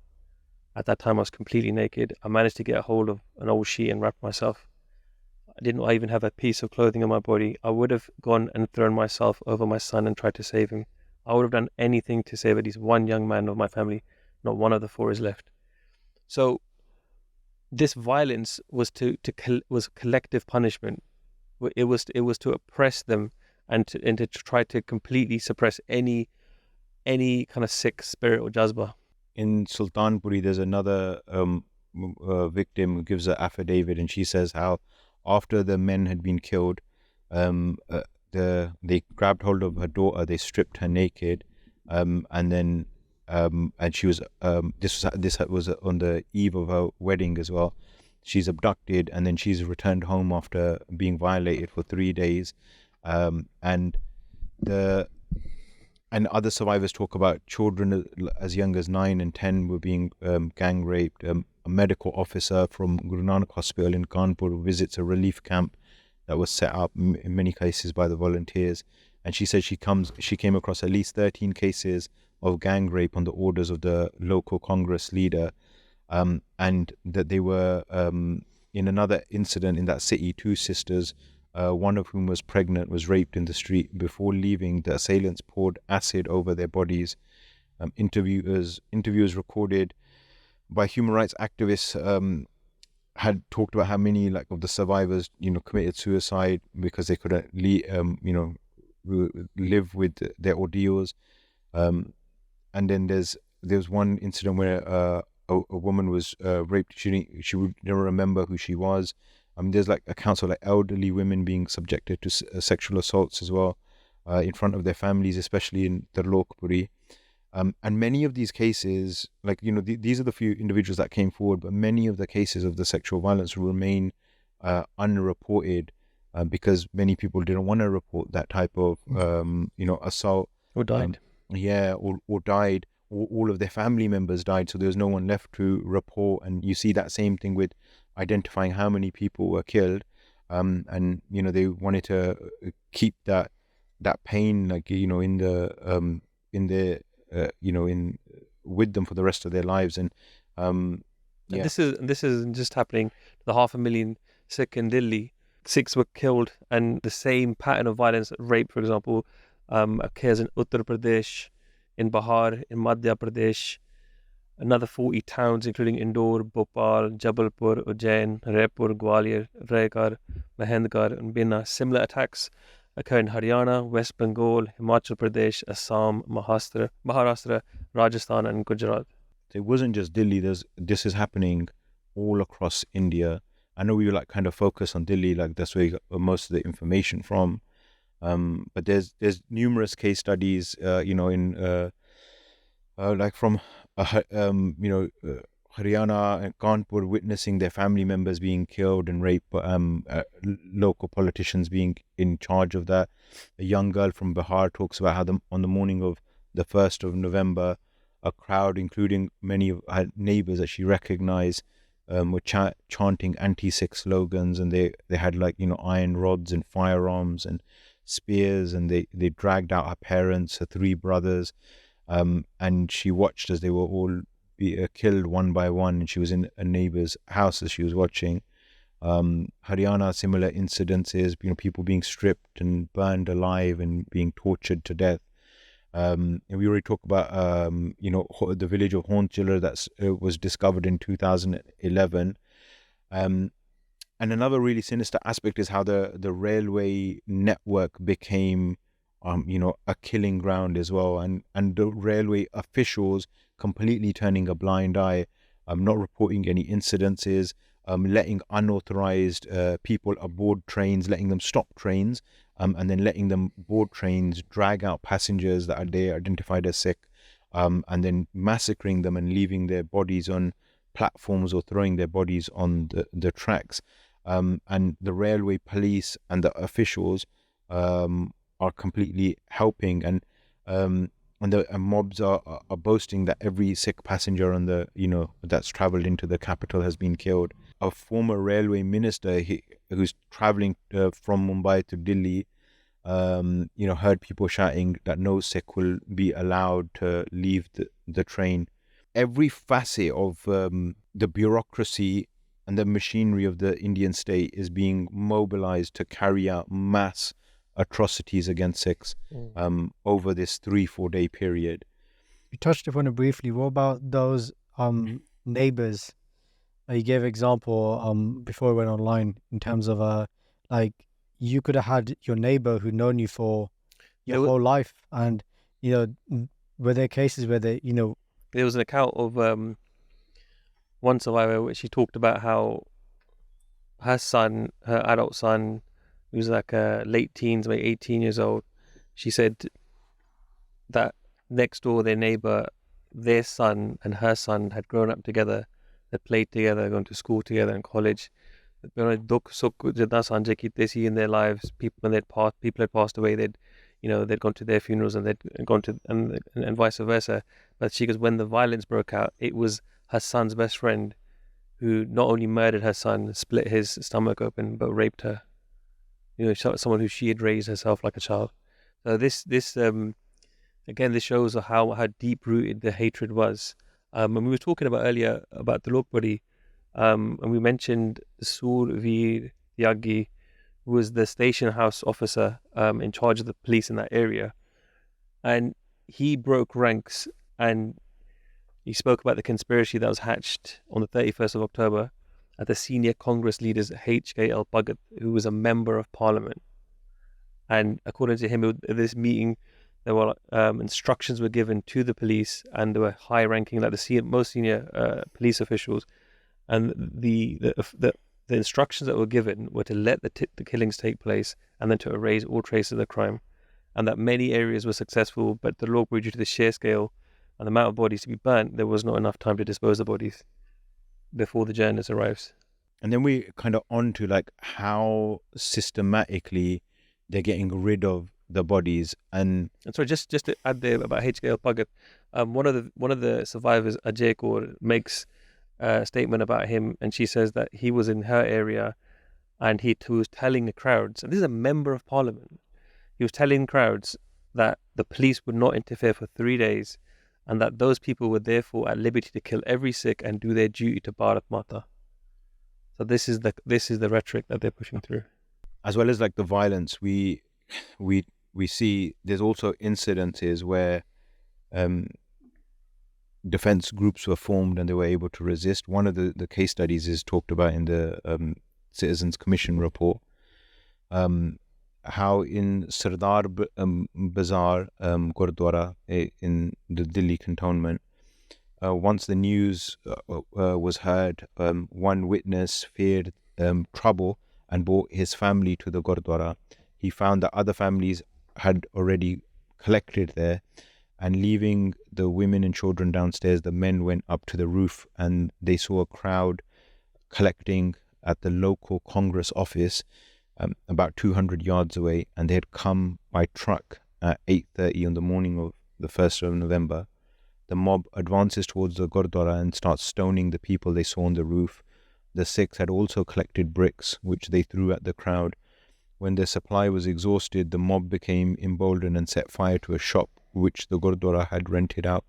S2: At that time, I was completely naked. I managed to get a hold of an old sheet and wrap myself. I didn't even have a piece of clothing on my body. I would have gone and thrown myself over my son and tried to save him. I would have done anything to save at least one young man of my family. Not one of the 4 is left. So this violence was was collective punishment. It was to oppress them and to try to completely suppress any kind of Sikh spirit or jazba.
S1: In Sultanpuri, there's another victim who gives an affidavit, and she says how after the men had been killed, they grabbed hold of her daughter, they stripped her naked, and then and she was this was on the eve of her wedding as well. She's abducted and then she's returned home after being violated for 3 days, and the and other survivors talk about children as young as 9 and 10 were being gang raped. A medical officer from Guru Nanak Hospital in Kanpur visits a relief camp that was set up in many cases by the volunteers, and she said she came across at least 13 cases of gang rape on the orders of the local Congress leader, and that they were in another incident in that city, 2 sisters, one of whom was pregnant, was raped in the street. Before leaving, the assailants poured acid over their bodies. Interviewers recorded by human rights activists had talked about how many of the survivors committed suicide because they couldn't live with their ordeals. And then there's one incident where a woman was raped. She would never remember who she was. There's accounts of elderly women being subjected to sexual assaults as well in front of their families, especially in Trilok Puri. And many of these cases, these are the few individuals that came forward, but many of the cases of the sexual violence remain unreported because many people didn't want to report that type of assault.
S2: Or died.
S1: Or died. All of their family members died, so there's no one left to report. And you see that same thing with identifying how many people were killed, and they wanted to keep that pain in with them for the rest of their lives. And
S2: this isn't just happening to the 500,000 Sikh in Delhi. Sikhs were killed, and the same pattern of violence, rape for example, occurs in Uttar Pradesh, in Bihar, in Madhya Pradesh, another 40 towns including Indore, Bhopal, Jabalpur, Ujjain, Raipur, Gwalior, Raigad, Mahendgarh and Bina. Similar attacks occur in Haryana, West Bengal, Himachal Pradesh, Assam, Maharashtra, Rajasthan and Gujarat.
S1: So it wasn't just Delhi. This is happening all across India. I know we kind of focus on Delhi, that's where you got most of the information from. But there's numerous case studies, in from Haryana and Kanpur, witnessing their family members being killed and raped, local politicians being in charge of that. A young girl from Bihar talks about how on the morning of the 1st of November, a crowd, including many of her neighbors that she recognized, were chanting anti-Sikh slogans, and they had iron rods and firearms and spears, and they dragged out her parents, her 3 brothers, and she watched as they were all be killed one by one, and she was in a neighbor's house as she was watching. Haryana, similar incidences, people being stripped and burned alive and being tortured to death. And we already talked about the village of Honchiller that was discovered in 2011. And another really sinister aspect is how the railway network became a killing ground as well, and the railway officials completely turning a blind eye, not reporting any incidences, letting unauthorized people aboard trains, letting them stop trains, and then letting them board trains, drag out passengers that they identified as Sikh, and then massacring them and leaving their bodies on platforms or throwing their bodies on the tracks. And the railway police and the officials are completely helping, and the mobs are boasting that every Sikh passenger on that's traveled into the capital has been killed. A former railway minister who's travelling from Mumbai to Delhi, heard people shouting that no Sikh will be allowed to leave the train. Every facet of the bureaucracy and the machinery of the Indian state is being mobilized to carry out mass atrocities against Sikhs over this 3-4 day period.
S4: You touched upon it briefly. What about those neighbors? You gave an example before we went online in terms of you could have had your neighbor who known you for your whole life, and were there cases where they
S2: there was an account of one survivor which she talked about how her adult son who's like late teens, maybe 18 years old. She said that next door, their neighbor, their son and her son had grown up together, they played together, gone to school together in college. Dukh sukh jitna sanje kite si in their lives. People had passed away. They'd gone to their funerals and they'd gone to and vice versa. But she goes, when the violence broke out, it was her son's best friend who not only murdered her son, split his stomach open, but raped her. Someone who she had raised herself like a child. So this again, this shows how deep rooted the hatred was. And we were talking about earlier about Trilok Puri, and we mentioned Surveer Tyagi, who was the station house officer in charge of the police in that area. And he broke ranks and he spoke about the conspiracy that was hatched on the 31st of October at the senior Congress leader's HKL Bhagat, who was a member of parliament. And according to him, at this meeting, there were instructions were given to the police, and there were high-ranking, like the most senior police officials, and the instructions that were given were to let the killings take place and then to erase all traces of the crime, and that many areas were successful, but the law, due to the sheer scale and the amount of bodies to be burnt, there was not enough time to dispose of bodies before the journalist arrives.
S1: And then we kind of on to like how systematically they're getting rid of the bodies. And
S2: sorry, just to add there about HKL Bhagat, one of the survivors, Ajay Kaur, makes a statement about him, and she says that he was in her area and he was telling the crowds, and this is a member of parliament, he was telling crowds that the police would not interfere for 3 days and that those people were therefore at liberty to kill every Sikh and do their duty to Bharat Mata. So this is the rhetoric that they're pushing through.
S1: As well as like the violence, we see there's also incidences where defense groups were formed and they were able to resist. One of the case studies is talked about in the Citizens Commission report, how in Sardar Bazaar Gurdwara in the Delhi cantonment, once the news was heard, one witness feared trouble and brought his family to the Gurdwara. He found that other families had already collected there, and leaving the women and children downstairs, the men went up to the roof and they saw a crowd collecting at the local Congress office about 200 yards away, and they had come by truck at 8:30 on the morning of the 1st of November. The mob advances towards the Gurdwara and starts stoning the people they saw on the roof. The Sikhs had also collected bricks, which they threw at the crowd. When their supply was exhausted, the mob became emboldened and set fire to a shop which the Gurdwara had rented out.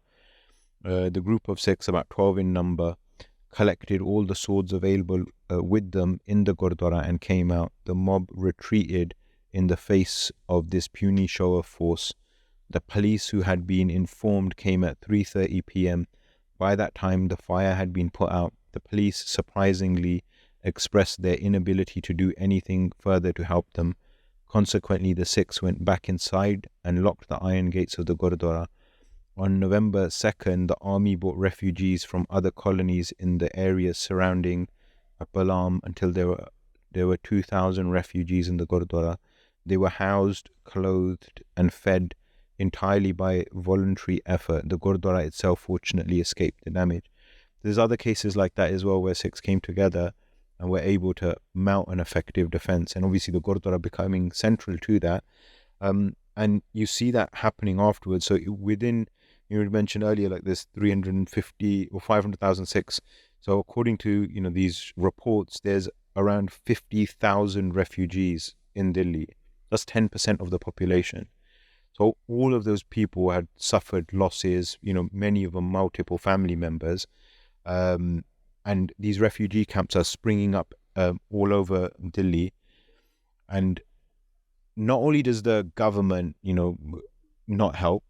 S1: The group of Sikhs, about 12 in number, collected all the swords available with them in the Gurdwara and came out. The mob retreated in the face of this puny show of force. The police, who had been informed, came at 3:30 p.m. By that time, the fire had been put out. The police surprisingly expressed their inability to do anything further to help them. Consequently, the Sikhs went back inside and locked the iron gates of the Gurdwara. On November 2nd, the army brought refugees from other colonies in the areas surrounding Balam until there were 2,000 refugees in the Gurdwara. They were housed, clothed and fed entirely by voluntary effort. The Gurdwara itself fortunately escaped the damage. There's other cases like that as well, where Sikhs came together and were able to mount an effective defense, and obviously the Gurdwara becoming central to that. And you see that happening afterwards. So within, you mentioned earlier, like this 350 or 500,000 Sikhs. So according to these reports, there's around 50,000 refugees in Delhi. That's 10% of the population. So all of those people had suffered losses, many of them multiple family members. And these refugee camps are springing up all over Delhi. And not only does the government, not help,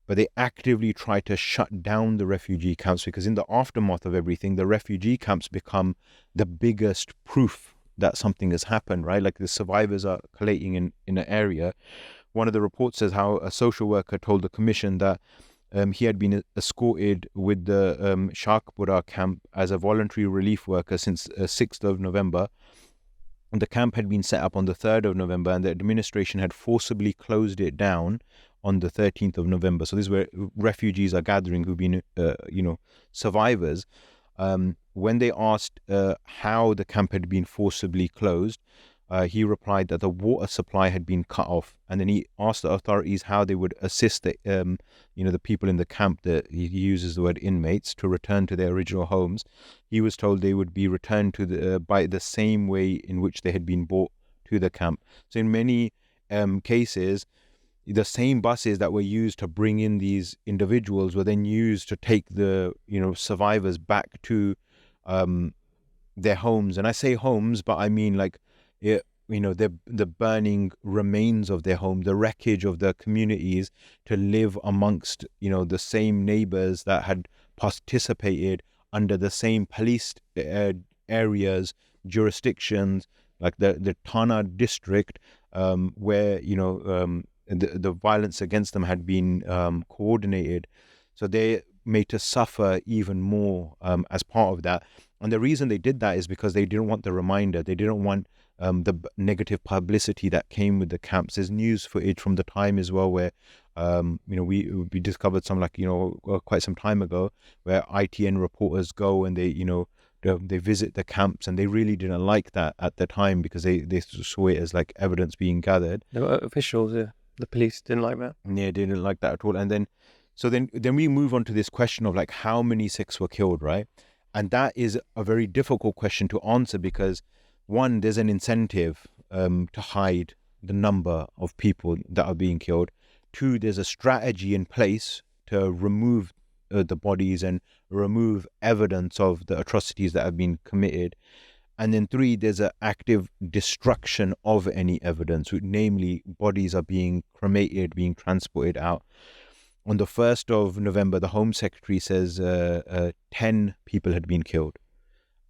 S1: but they actively try to shut down the refugee camps, because in the aftermath of everything, the refugee camps become the biggest proof that something has happened, right? Like the survivors are collating in an area. One of the reports says how a social worker told the commission that he had been escorted with the Shakpura camp as a voluntary relief worker since 6th of November. The camp had been set up on the 3rd of November, and the administration had forcibly closed it down on the 13th of November. So this is where refugees are gathering who've been, survivors. When they asked how the camp had been forcibly closed, he replied that the water supply had been cut off, and then he asked the authorities how they would assist the people in the camp. That he uses the word inmates, to return to their original homes. He was told they would be returned to by the same way in which they had been brought to the camp. So in many cases, the same buses that were used to bring in these individuals were then used to take the survivors back to their homes. And I say homes, but I mean like the burning remains of their home, the wreckage of their communities, to live amongst the same neighbors that had participated under the same police areas, jurisdictions, like the Thana district, where the violence against them had been coordinated. So they made to suffer even more as part of that. And the reason they did that is because they didn't want the reminder. They didn't want the negative publicity that came with the camps. There's news footage from the time as well where we discovered some quite some time ago, where ITN reporters go and they visit the camps, and they really didn't like that at the time because they saw it as like evidence being gathered.
S2: The officials, the police didn't like that.
S1: Yeah, they didn't like that at all. And then we move on to this question of like how many Sikhs were killed, right? And that is a very difficult question to answer because, one, there's an incentive to hide the number of people that are being killed. Two, there's a strategy in place to remove the bodies and remove evidence of the atrocities that have been committed. And then three, there's an active destruction of any evidence, namely bodies are being cremated, being transported out. On the 1st of November, the Home Secretary says 10 people had been killed.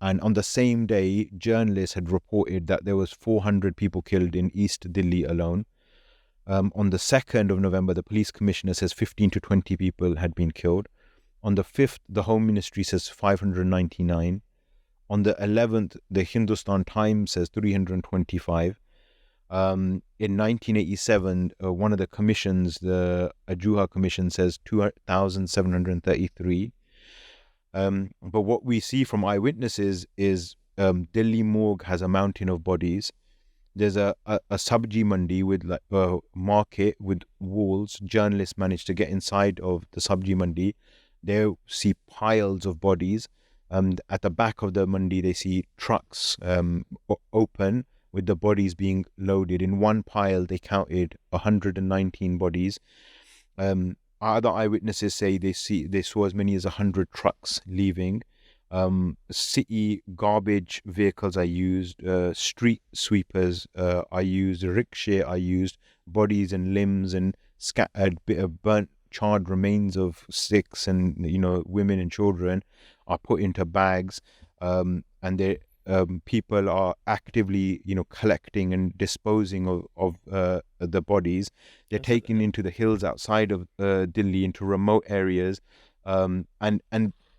S1: And on the same day, journalists had reported that there was 400 people killed in East Delhi alone. On the 2nd of November, the police commissioner says 15 to 20 people had been killed. On the 5th, the Home Ministry says 599. On the 11th, the Hindustan Times says 325. In 1987, one of the commissions, the Ajuha Commission, says 2,733. But what we see from eyewitnesses is Delhi morgue has a mountain of bodies. There's a sabji mandi with like a market with walls. Journalists managed to get inside of the sabji mandi. They see piles of bodies. At the back of the mandi, they see trucks open with the bodies being loaded. In one pile, they counted 119 bodies. Other eyewitnesses say they saw as many as 100 trucks leaving. City garbage vehicles are used. Street sweepers are used. Rickshaw are used. Bodies and limbs and scattered, burnt, charred remains of Sikhs and women and children are put into bags, and they people are actively collecting and disposing of the bodies. They're taken into the hills outside of Delhi, into remote areas, and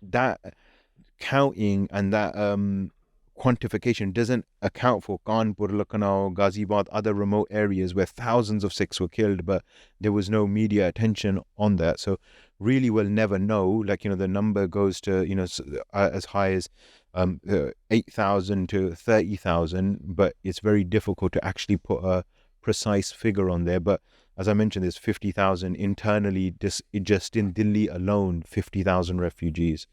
S1: that counting and that quantification doesn't account for Kanpur, Lucknow, Ghaziabad, other remote areas where thousands of Sikhs were killed, but there was no media attention on that. So really we'll never know. The number goes to as high as 8,000 to 30,000, but it's very difficult to actually put a precise figure on there. But as I mentioned, there's 50,000 internally, just in Delhi alone, 50,000 refugees.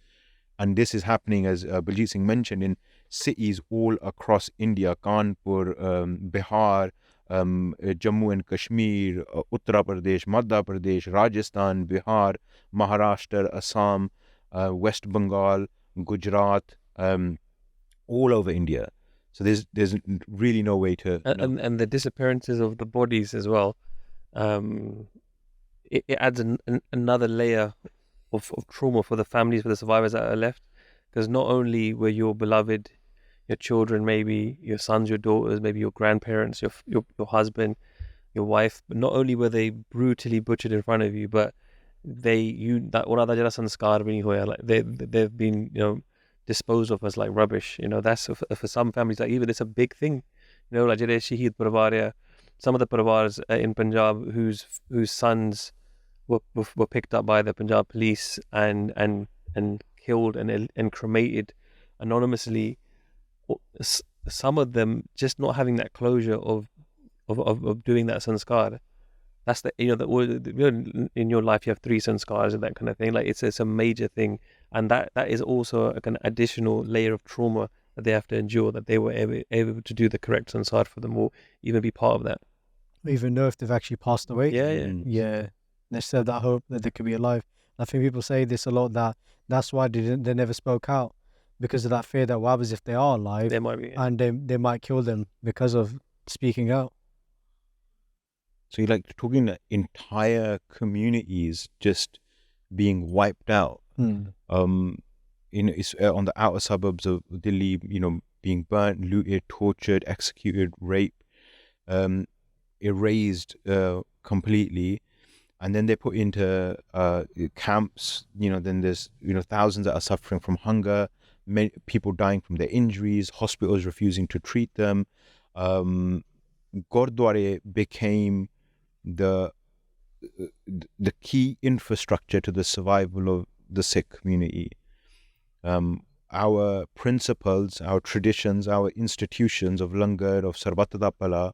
S1: And this is happening, as Baljit Singh mentioned, in cities all across India: Kanpur, Bihar, Jammu and Kashmir, Uttar Pradesh, Madhya Pradesh, Rajasthan, Bihar, Maharashtra, Assam, West Bengal, Gujarat, all over India. So there's really no way to
S2: and the disappearances of the bodies as well. It adds another layer of trauma for the families, for the survivors that are left, because not only were your beloved, your children, maybe your sons, your daughters, maybe your grandparents, your husband, your wife, but not only were they brutally butchered in front of you, but they've been disposed of as like rubbish. That's for some families, like, even it's a big thing. like Shaheed Parivar, some of the Parivars in Punjab whose sons were picked up by the Punjab police and killed and cremated anonymously. Some of them just not having that closure of doing that sanskar. That's in your life you have 3 sanskars and that kind of thing. Like it's a major thing, and that is also an additional layer of trauma that they have to endure, that they were able to do the correct sanskar for them, or even be part of that.
S4: We even know if they've actually passed away.
S2: Yeah.
S4: They still have that hope that they could be alive. I think people say this a lot, that's why they never spoke out, because of that fear that what happens if they are alive,
S2: They might be,
S4: and they might kill them because of speaking out.
S1: So you're like talking that entire communities just being wiped out. It's on the outer suburbs of Delhi, being burnt, looted, tortured, executed, raped, erased completely, and then they're put into camps. Then there's thousands that are suffering from hunger, many people dying from their injuries, hospitals refusing to treat them. Gurdwara became the key infrastructure to the survival of the Sikh community. Our principles, our traditions, our institutions of langar, of sarbat da pala,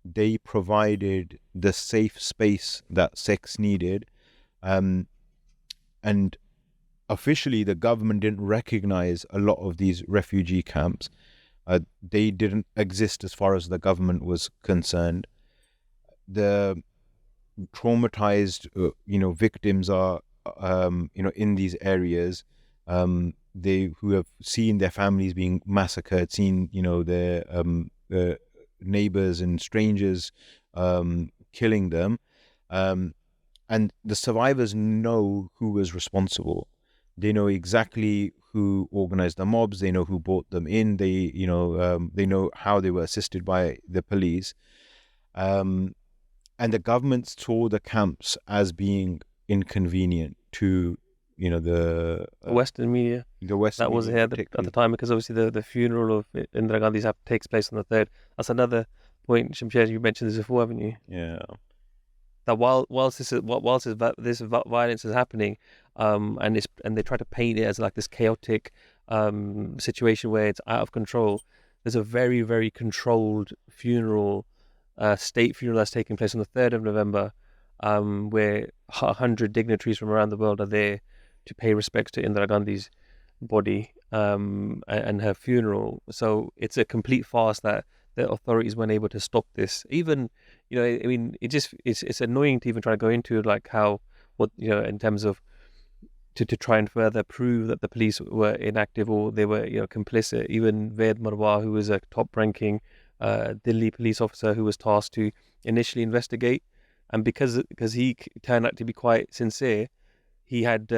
S1: they provided the safe space that Sikhs needed. And officially the government didn't recognize a lot of these refugee camps. They didn't exist as far as the government was concerned. The traumatized victims are in these areas, they who have seen their families being massacred, seen their neighbors and strangers killing them, and the survivors know who was responsible. They know exactly who organized the mobs, they know who brought them in, they know how they were assisted by the police. And the government saw the camps as being inconvenient to, the
S2: Western media.
S1: The Western
S2: that was
S1: media
S2: here at the time, because obviously the funeral of Indira Gandhi takes place on the 3rd. That's another point, Shamsher, you mentioned this before, haven't you?
S1: Yeah.
S2: That whilst this violence is happening, and they try to paint it as like this chaotic situation where it's out of control, there's a very, very controlled funeral, state funeral that's taking place on the 3rd of November, where 100 dignitaries from around the world are there to pay respects to Indira Gandhi's body and her funeral. So it's a complete farce that the authorities weren't able to stop this. Even, it's annoying to even try to go into like in terms of to try and further prove that the police were inactive or they were complicit. Even Ved Marwa, who was a top-ranking Delhi police officer who was tasked to initially investigate, and because he turned out to be quite sincere, he had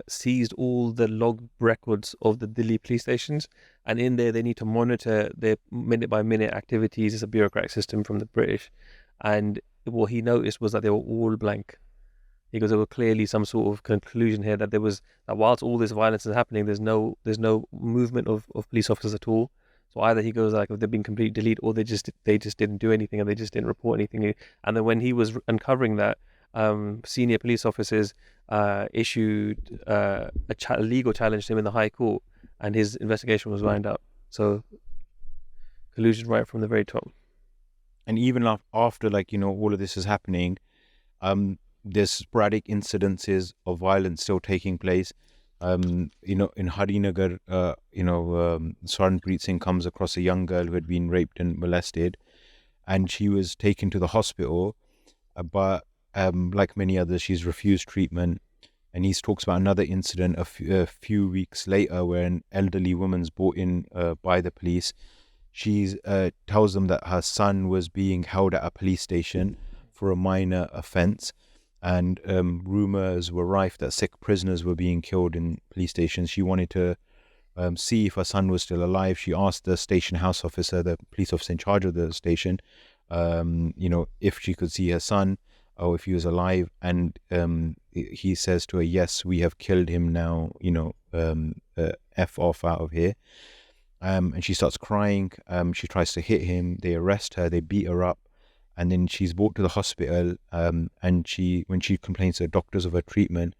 S2: seized all the log records of the Delhi police stations, and in there they need to monitor their minute by minute activities. It's a bureaucratic system from the British, and what he noticed was that they were all blank. Because there was clearly some sort of conclusion here that whilst all this violence is happening, there's no movement of police officers at all. So either he goes like they've been completely deleted, or they just didn't do anything and they just didn't report anything. And then when he was uncovering that, senior police officers issued a legal challenge to him in the High Court, and his investigation was wound up. So collusion right from the very top.
S1: And even after all of this is happening, there's sporadic incidences of violence still taking place. In Harinagar, Sajan Singh comes across a young girl who had been raped and molested, and she was taken to the hospital, but like many others, she's refused treatment. And he talks about another incident a few weeks later where an elderly woman's brought in by the police. She tells them that her son was being held at a police station for a minor offence, and rumours were rife that Sikh prisoners were being killed in police stations. She wanted to see if her son was still alive. She asked the station house officer, the police officer in charge of the station, if she could see her son or if he was alive. And he says to her, "Yes, we have killed him now, F off out of here." and she starts crying. She tries to hit him. They arrest her. They beat her up, and then she's brought to the hospital. And when she complains to the doctors of her treatment,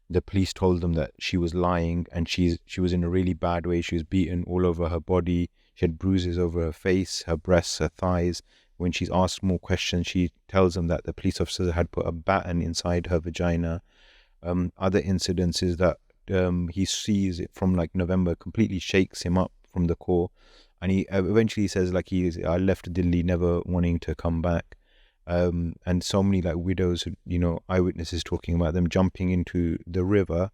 S1: the police told them that she was lying, and she was in a really bad way. She was beaten all over her body. She had bruises over her face, her breasts, her thighs. When she's asked more questions, she tells them that the police officer had put a baton inside her vagina. Other incidences that he sees it from like November completely shakes him up from the core, and he eventually says like I left Delhi never wanting to come back. And so many like widows, eyewitnesses talking about them jumping into the river,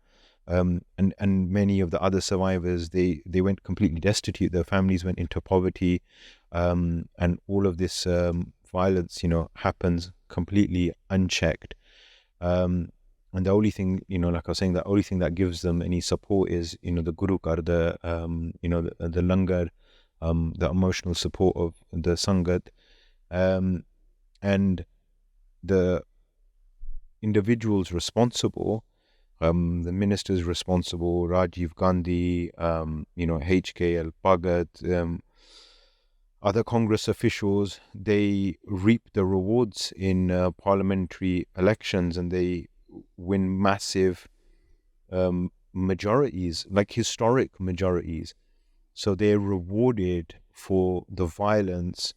S1: and many of the other survivors, they went completely destitute. Their families went into poverty, and all of this violence, happens completely unchecked. And the only thing, like I was saying, the only thing that gives them any support is, the Gurukar, the langar, the emotional support of the Sangat, and the individuals responsible, the ministers responsible, Rajiv Gandhi, HKL Bhagat, other Congress officials, they reap the rewards in parliamentary elections, and they win massive majorities, like historic majorities. So they're rewarded for the violence,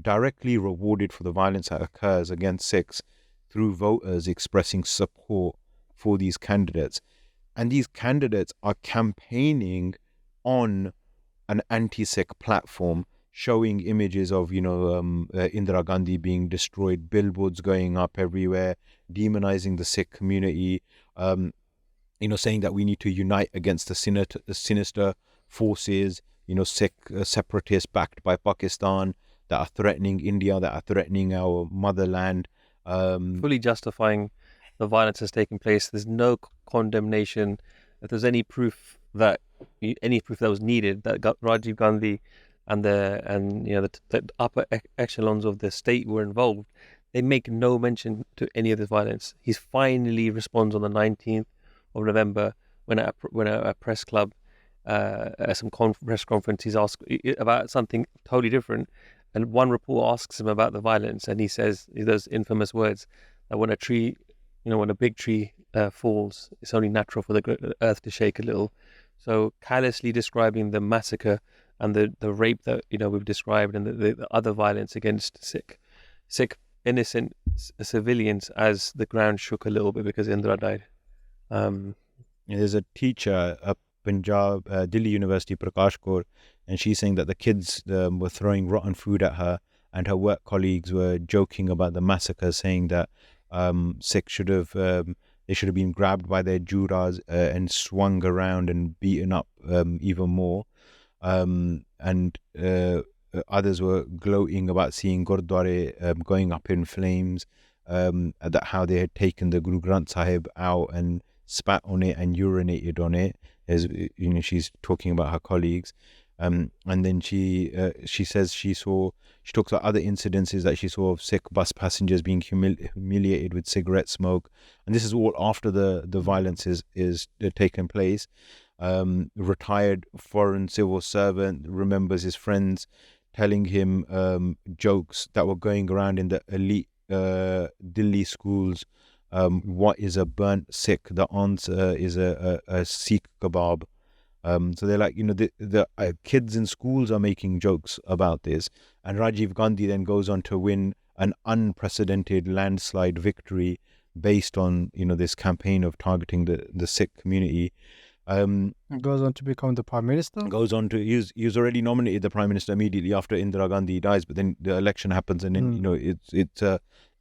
S1: directly rewarded for the violence that occurs against Sikhs through voters expressing support for these candidates. And these candidates are campaigning on an anti-Sikh platform, showing images of, Indira Gandhi being destroyed, billboards going up everywhere, demonizing the Sikh community, saying that we need to unite against the sinister forces, Sikh separatists backed by Pakistan that are threatening India, that are threatening our motherland.
S2: Fully justifying the violence that's taking place. There's no condemnation. If there's any proof that was needed, that Rajiv Gandhi and the upper echelons of the state were involved, they make no mention to any of this violence. He finally responds on the 19th of November when at a press club, at some press conference, he's asked about something totally different. And one reporter asks him about the violence, and he says those infamous words that when a big tree falls, it's only natural for the earth to shake a little. So callously describing the massacre and the rape that we've described, and the other violence against Sikh innocent civilians as the ground shook a little bit because Indira died.
S1: There's a teacher at Punjab, Delhi University, Prakash Kaur, and she's saying that the kids were throwing rotten food at her, and her work colleagues were joking about the massacre, saying that Sikhs should have been grabbed by their juras and swung around and beaten up even more. And others were gloating about seeing Gurdwara going up in flames, that how they had taken the Guru Granth Sahib out and spat on it and urinated on it, as she's talking about her colleagues. And then she says she talks about other incidences that she saw of Sikh bus passengers being humiliated with cigarette smoke, and this is all after the violence is taken place. Retired foreign civil servant remembers his friends telling him jokes that were going around in the elite Delhi schools. What is a burnt Sikh? The answer is a Sikh kebab. So they're like, the kids in schools are making jokes about this. And Rajiv Gandhi then goes on to win an unprecedented landslide victory based on, this campaign of targeting the Sikh community.
S4: Goes on to become the prime minister.
S1: He's already nominated the prime minister immediately after Indira Gandhi dies, but then the election happens, and then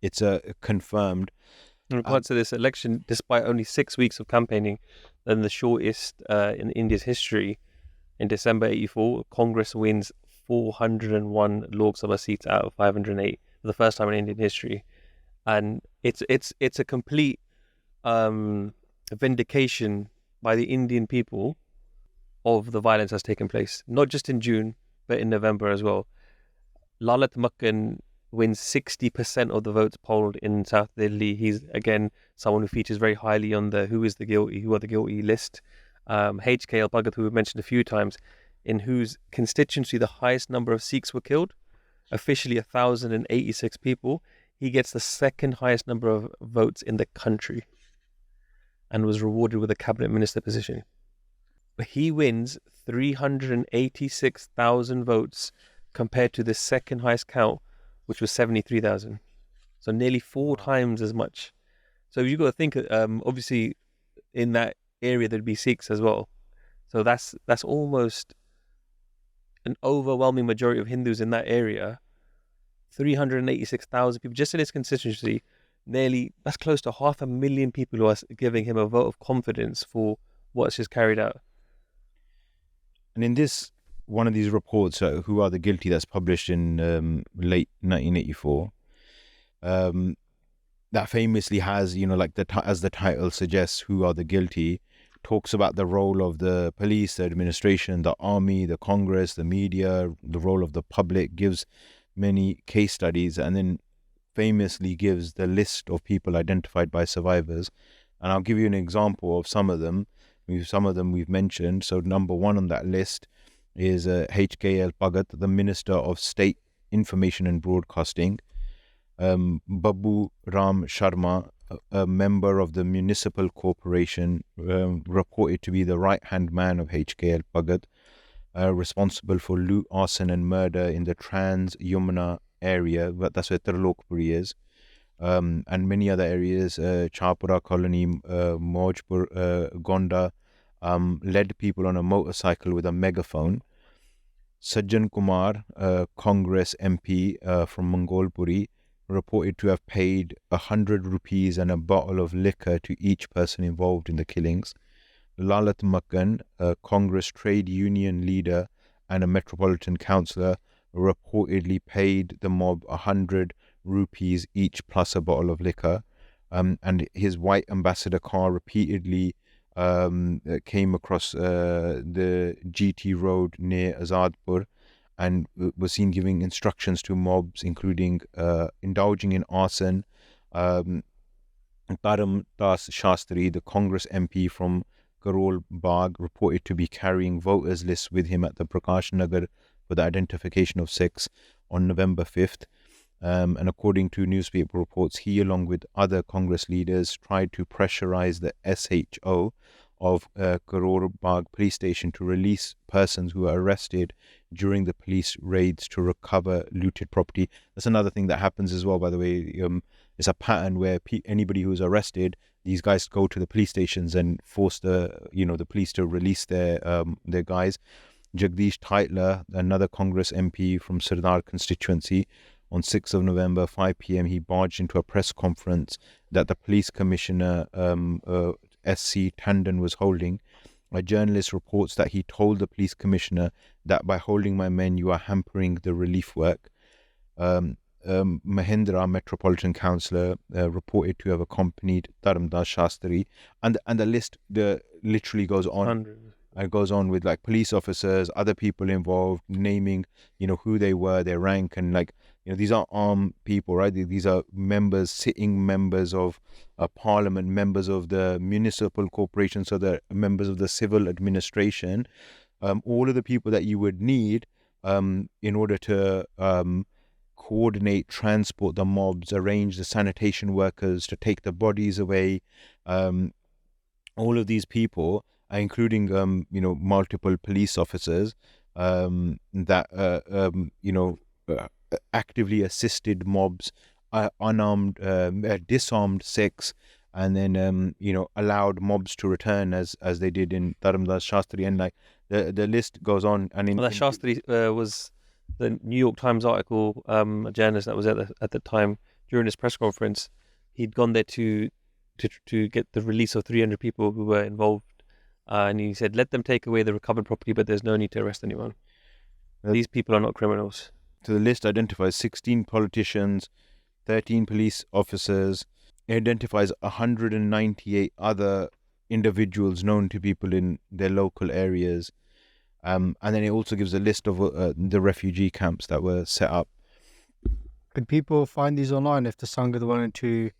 S1: it's confirmed.
S2: In regards to this election, despite only 6 weeks of campaigning, then the shortest in India's history, in December 1984, Congress wins 401 Lok Sabha seats out of 508 for the first time in Indian history, and it's a complete vindication by the Indian people of the violence that's taken place, not just in June, but in November as well. Lalit Makkan wins 60% of the votes polled in South Delhi. He's, again, someone who features very highly on who are the guilty list. HKL Bhagat, who we've mentioned a few times, in whose constituency the highest number of Sikhs were killed, officially 1,086 people, he gets the second highest number of votes in the country and was rewarded with a cabinet minister position. But he wins 386,000 votes compared to the second highest count, which was 73,000. So nearly four times as much. So you've got to think, obviously, in that area there'd be Sikhs as well. So that's almost an overwhelming majority of Hindus in that area. 386,000 people just in his constituency. That's close to 500,000 people who are giving him a vote of confidence for what's just carried out.
S1: And in this, one of these reports, Who Are the Guilty, that's published in late 1984, that famously has, as the title suggests, Who Are the Guilty, talks about the role of the police, the administration, the army, the Congress, the media, the role of the public, gives many case studies, and then famously gives the list of people identified by survivors. And I'll give you an example of some of them. Some of them we've mentioned. So number one on that list is HKL Bhagat, the Minister of State Information and Broadcasting. Babu Ram Sharma, a member of the Municipal Corporation, reported to be the right-hand man of HKL Bhagat, responsible for loot, arson and murder in the Trans-Yamuna area, but that's where Trilok Puri is, and many other areas, Chapura Colony, Mojpur, Gonda, led people on a motorcycle with a megaphone. Sajan Kumar, Congress MP from Mangolpuri, reported to have paid 100 rupees and a bottle of liquor to each person involved in the killings. Lalat Makkan, a Congress trade union leader and a metropolitan councillor, reportedly paid the mob 100 rupees each plus a bottle of liquor. And his white ambassador car repeatedly came across the GT road near Azadpur and was seen giving instructions to mobs, including indulging in arson. Taram Das Shastri, the Congress MP from Karol Bagh, reported to be carrying voters' lists with him at the Prakash Nagar for the identification of Sikhs on November 5th. And according to newspaper reports, he, along with other Congress leaders, tried to pressurize the SHO of Karol Bagh police station to release persons who were arrested during the police raids to recover looted property. That's another thing that happens as well, by the way. It's a pattern where anybody who's arrested, these guys go to the police stations and force the police to release their guys. Jagdish Taitla, another Congress MP from Sardar constituency, on 6th of November, 5 p.m., he barged into a press conference that the police commissioner, S.C. Tandon, was holding. A journalist reports that he told the police commissioner that by holding my men, you are hampering the relief work. Mahindra, Metropolitan Councillor, reported to have accompanied Dharamdas Shastri. And the list literally goes on.
S2: Hundreds.
S1: It goes on with like police officers, other people involved, naming, who they were, their rank, and these are armed people, right? These are sitting members of parliament, members of the municipal corporation, so they're members of the civil administration, all of the people that you would need in order to coordinate, transport the mobs, arrange the sanitation workers to take the bodies away. All of these people, including multiple police officers that actively assisted mobs, unarmed, disarmed Sikhs, and then allowed mobs to return as they did in Dharamdas Shastri, and the list goes on. And
S2: that Shastri was the New York Times article, a journalist that was at the time during this press conference. He'd gone there to get the release of 300 people who were involved. And he said, let them take away the recovered property, but there's no need to arrest anyone. These people are not criminals.
S1: So the list identifies 16 politicians, 13 police officers. It identifies 198 other individuals known to people in their local areas. And then it also gives a list of the refugee camps that were set up.
S4: Could people find these online if the Sangat wanted to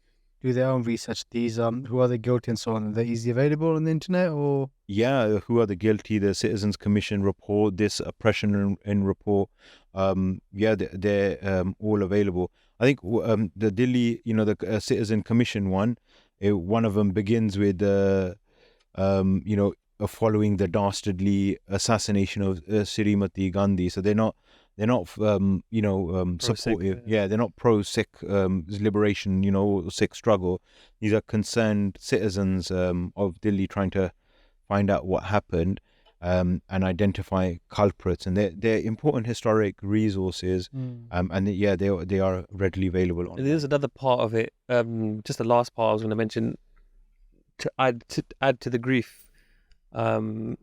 S4: do their own research. These who are the guilty and so on. Are they easily available on the internet or?
S1: Yeah, who are the guilty? The Citizens Commission report, this oppression in report. Yeah, they're all available. I think the Delhi, the Citizen Commission one, one of them begins with following the dastardly assassination of Srimati Gandhi. So they're not
S2: Pro-Sikh,
S1: supportive. Yeah, they're not pro Sikh liberation, Sikh struggle. These are concerned citizens of Delhi trying to find out what happened and identify culprits. And they're important historic resources. And they are readily available online.
S2: And there's another part of it. Just the last part I was going to mention to add to the grief, and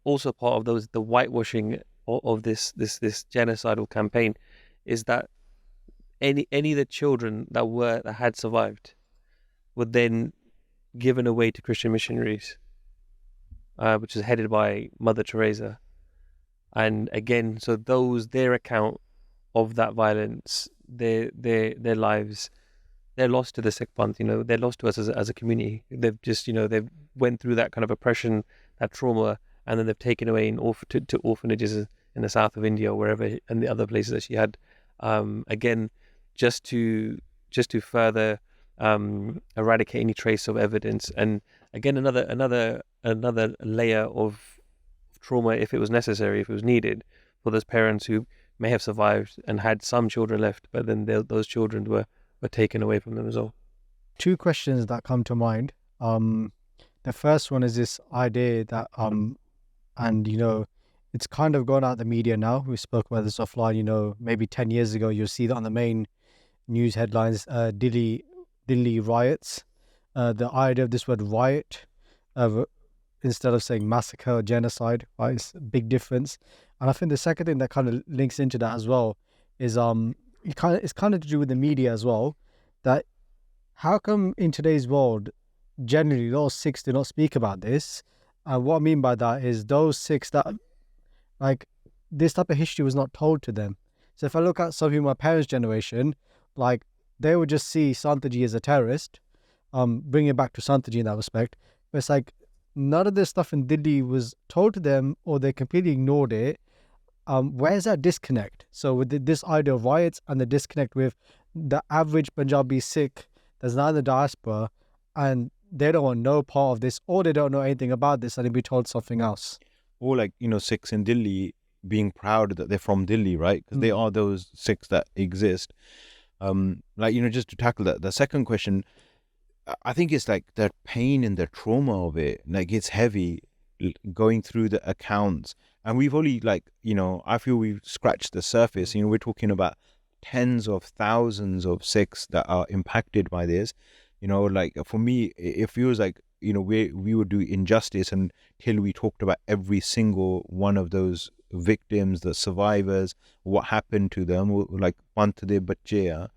S2: also part of the whitewashing of this genocidal campaign is that any of the children that had survived were then given away to Christian missionaries, which is headed by Mother Teresa. And again, so their account of that violence, their lives, they're lost to the Sikh Panth. They're lost to us as a community. They've just they've went through that kind of oppression, that trauma, and then they've taken away to orphanages in the south of India or wherever, and the other places that she had. Again, just to further eradicate any trace of evidence, and again another layer of trauma, if it was necessary, if it was needed, for those parents who may have survived and had some children left, but then those children were taken away from them as well.
S4: Two questions that come to mind. The first one is this idea that it's kind of gone out the media now. We spoke about this offline. Maybe 10 years ago, you'll see that on the main news headlines, Delhi riots. The idea of this word riot, instead of saying massacre or genocide, right? It's a big difference. And I think the second thing that kind of links into that as well is it's kind of to do with the media as well. That how come in today's world, generally those Sikhs do not speak about this? And what I mean by that is those Sikhs that this type of history was not told to them. So if I look at some of my parents' generation, they would just see Santaji as a terrorist, bring it back to Santaji in that respect. But it's none of this stuff in Delhi was told to them, or they completely ignored it. Where's that disconnect? So with this idea of riots and the disconnect with the average Punjabi Sikh that's not in the diaspora, and they don't want no part of this, or they don't know anything about this, and they be told something else.
S1: Or Sikhs in Delhi being proud that they're from Delhi, right? Because they are those Sikhs that exist. Just to tackle that, the second question, I think it's the pain and the trauma of it. It's heavy going through the accounts, and we've only I feel we've scratched the surface. We're talking about tens of thousands of Sikhs that are impacted by this. For me, it feels we would do injustice until we talked about every single one of those victims, the survivors, what happened to them, pant de bachche.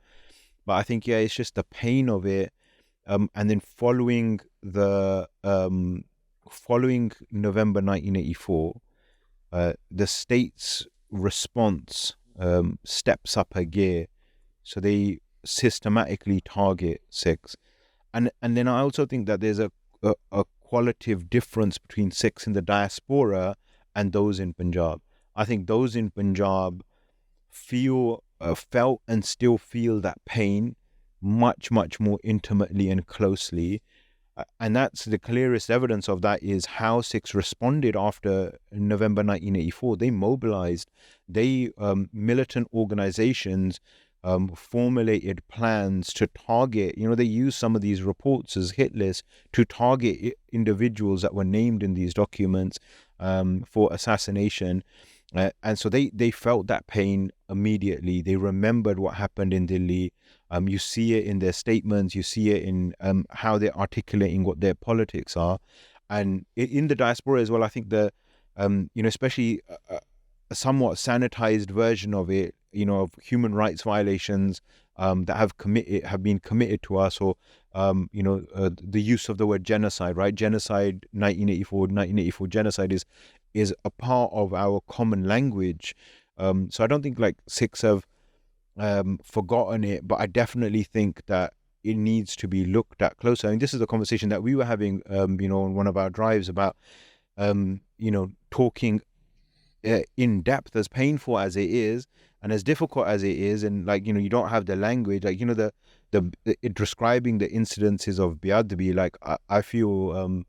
S1: But I think it's just the pain of it, and then following November 1984, the state's response steps up a gear, so they systematically target Sikhs, and then I also think that there's a qualitative difference between Sikhs in the diaspora and those in Punjab. I think those in Punjab felt and still feel that pain much, much more intimately and closely. And that's the clearest evidence of that is how Sikhs responded after November 1984. They mobilized, militant organizations formulated plans to target, they used some of these reports as hit lists to target individuals that were named in these documents for assassination. And so they felt that pain immediately. They remembered what happened in Delhi. You see it in their statements. You see it in how they're articulating what their politics are. And in the diaspora as well, I think especially a somewhat sanitized version of it, of human rights violations that have been committed to us, or the use of the word genocide, right? Genocide, 1984 genocide is a part of our common language. So I don't think Sikhs have forgotten it, but I definitely think that it needs to be looked at closer. I mean, this is the conversation that we were having, on one of our drives about, talking in depth, as painful as it is and as difficult as it is, and you don't have the language, it describing the incidences of Beadi. I feel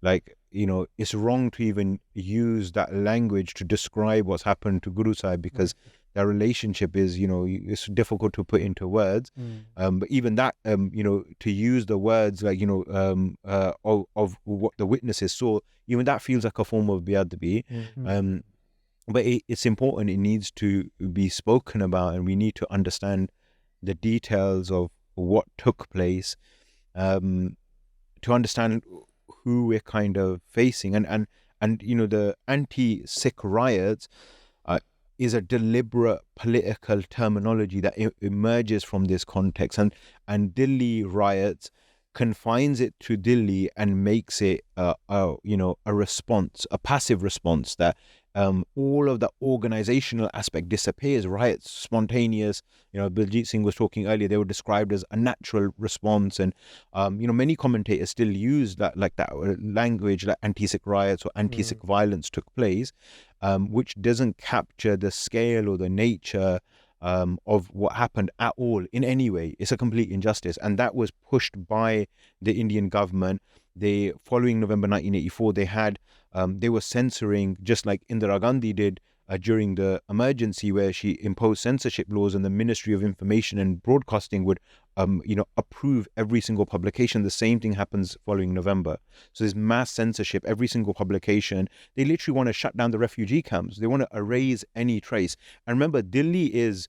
S1: it's wrong to even use that language to describe what's happened to Guru Sahib, because their relationship is, it's difficult to put into words. But even that, to use the words of what the witnesses saw, even that feels like a form of Beadi. But it's important. It needs to be spoken about, and we need to understand the details of what took place, to understand who we're kind of facing. And the anti-Sikh riots is a deliberate political terminology that emerges from this context, and Delhi riots confines it to Delhi and makes it a response, a passive response, that all of the organizational aspect disappears. Riots, spontaneous, Baljit Singh was talking earlier, they were described as a natural response, and many commentators still use that language, like anti-Sikh riots or anti-Sikh violence took place, which doesn't capture the scale or the nature of what happened at all in any way. It's a complete injustice, and that was pushed by the Indian government. Following November 1984, they were censoring, just like Indira Gandhi did during the emergency, where she imposed censorship laws, and the Ministry of Information and Broadcasting would approve every single publication. The same thing happens following November. So there's mass censorship, every single publication. They literally want to shut down the refugee camps. They want to erase any trace. And remember, Delhi is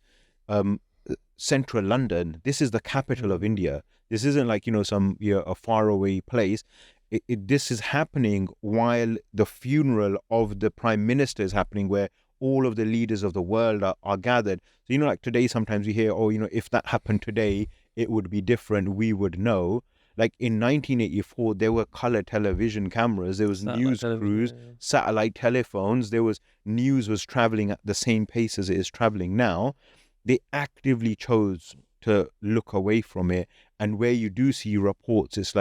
S1: central London. This is the capital of India. This isn't a faraway place. This is happening while the funeral of the Prime Minister is happening, where all of the leaders of the world are gathered. So, today sometimes we hear, if that happened today, it would be different, we would know. Like in 1984, there were color television cameras, there was news crews, satellite telephones, news was traveling at the same pace as it is traveling now. They actively chose to look away from it. And where you do see reports, it's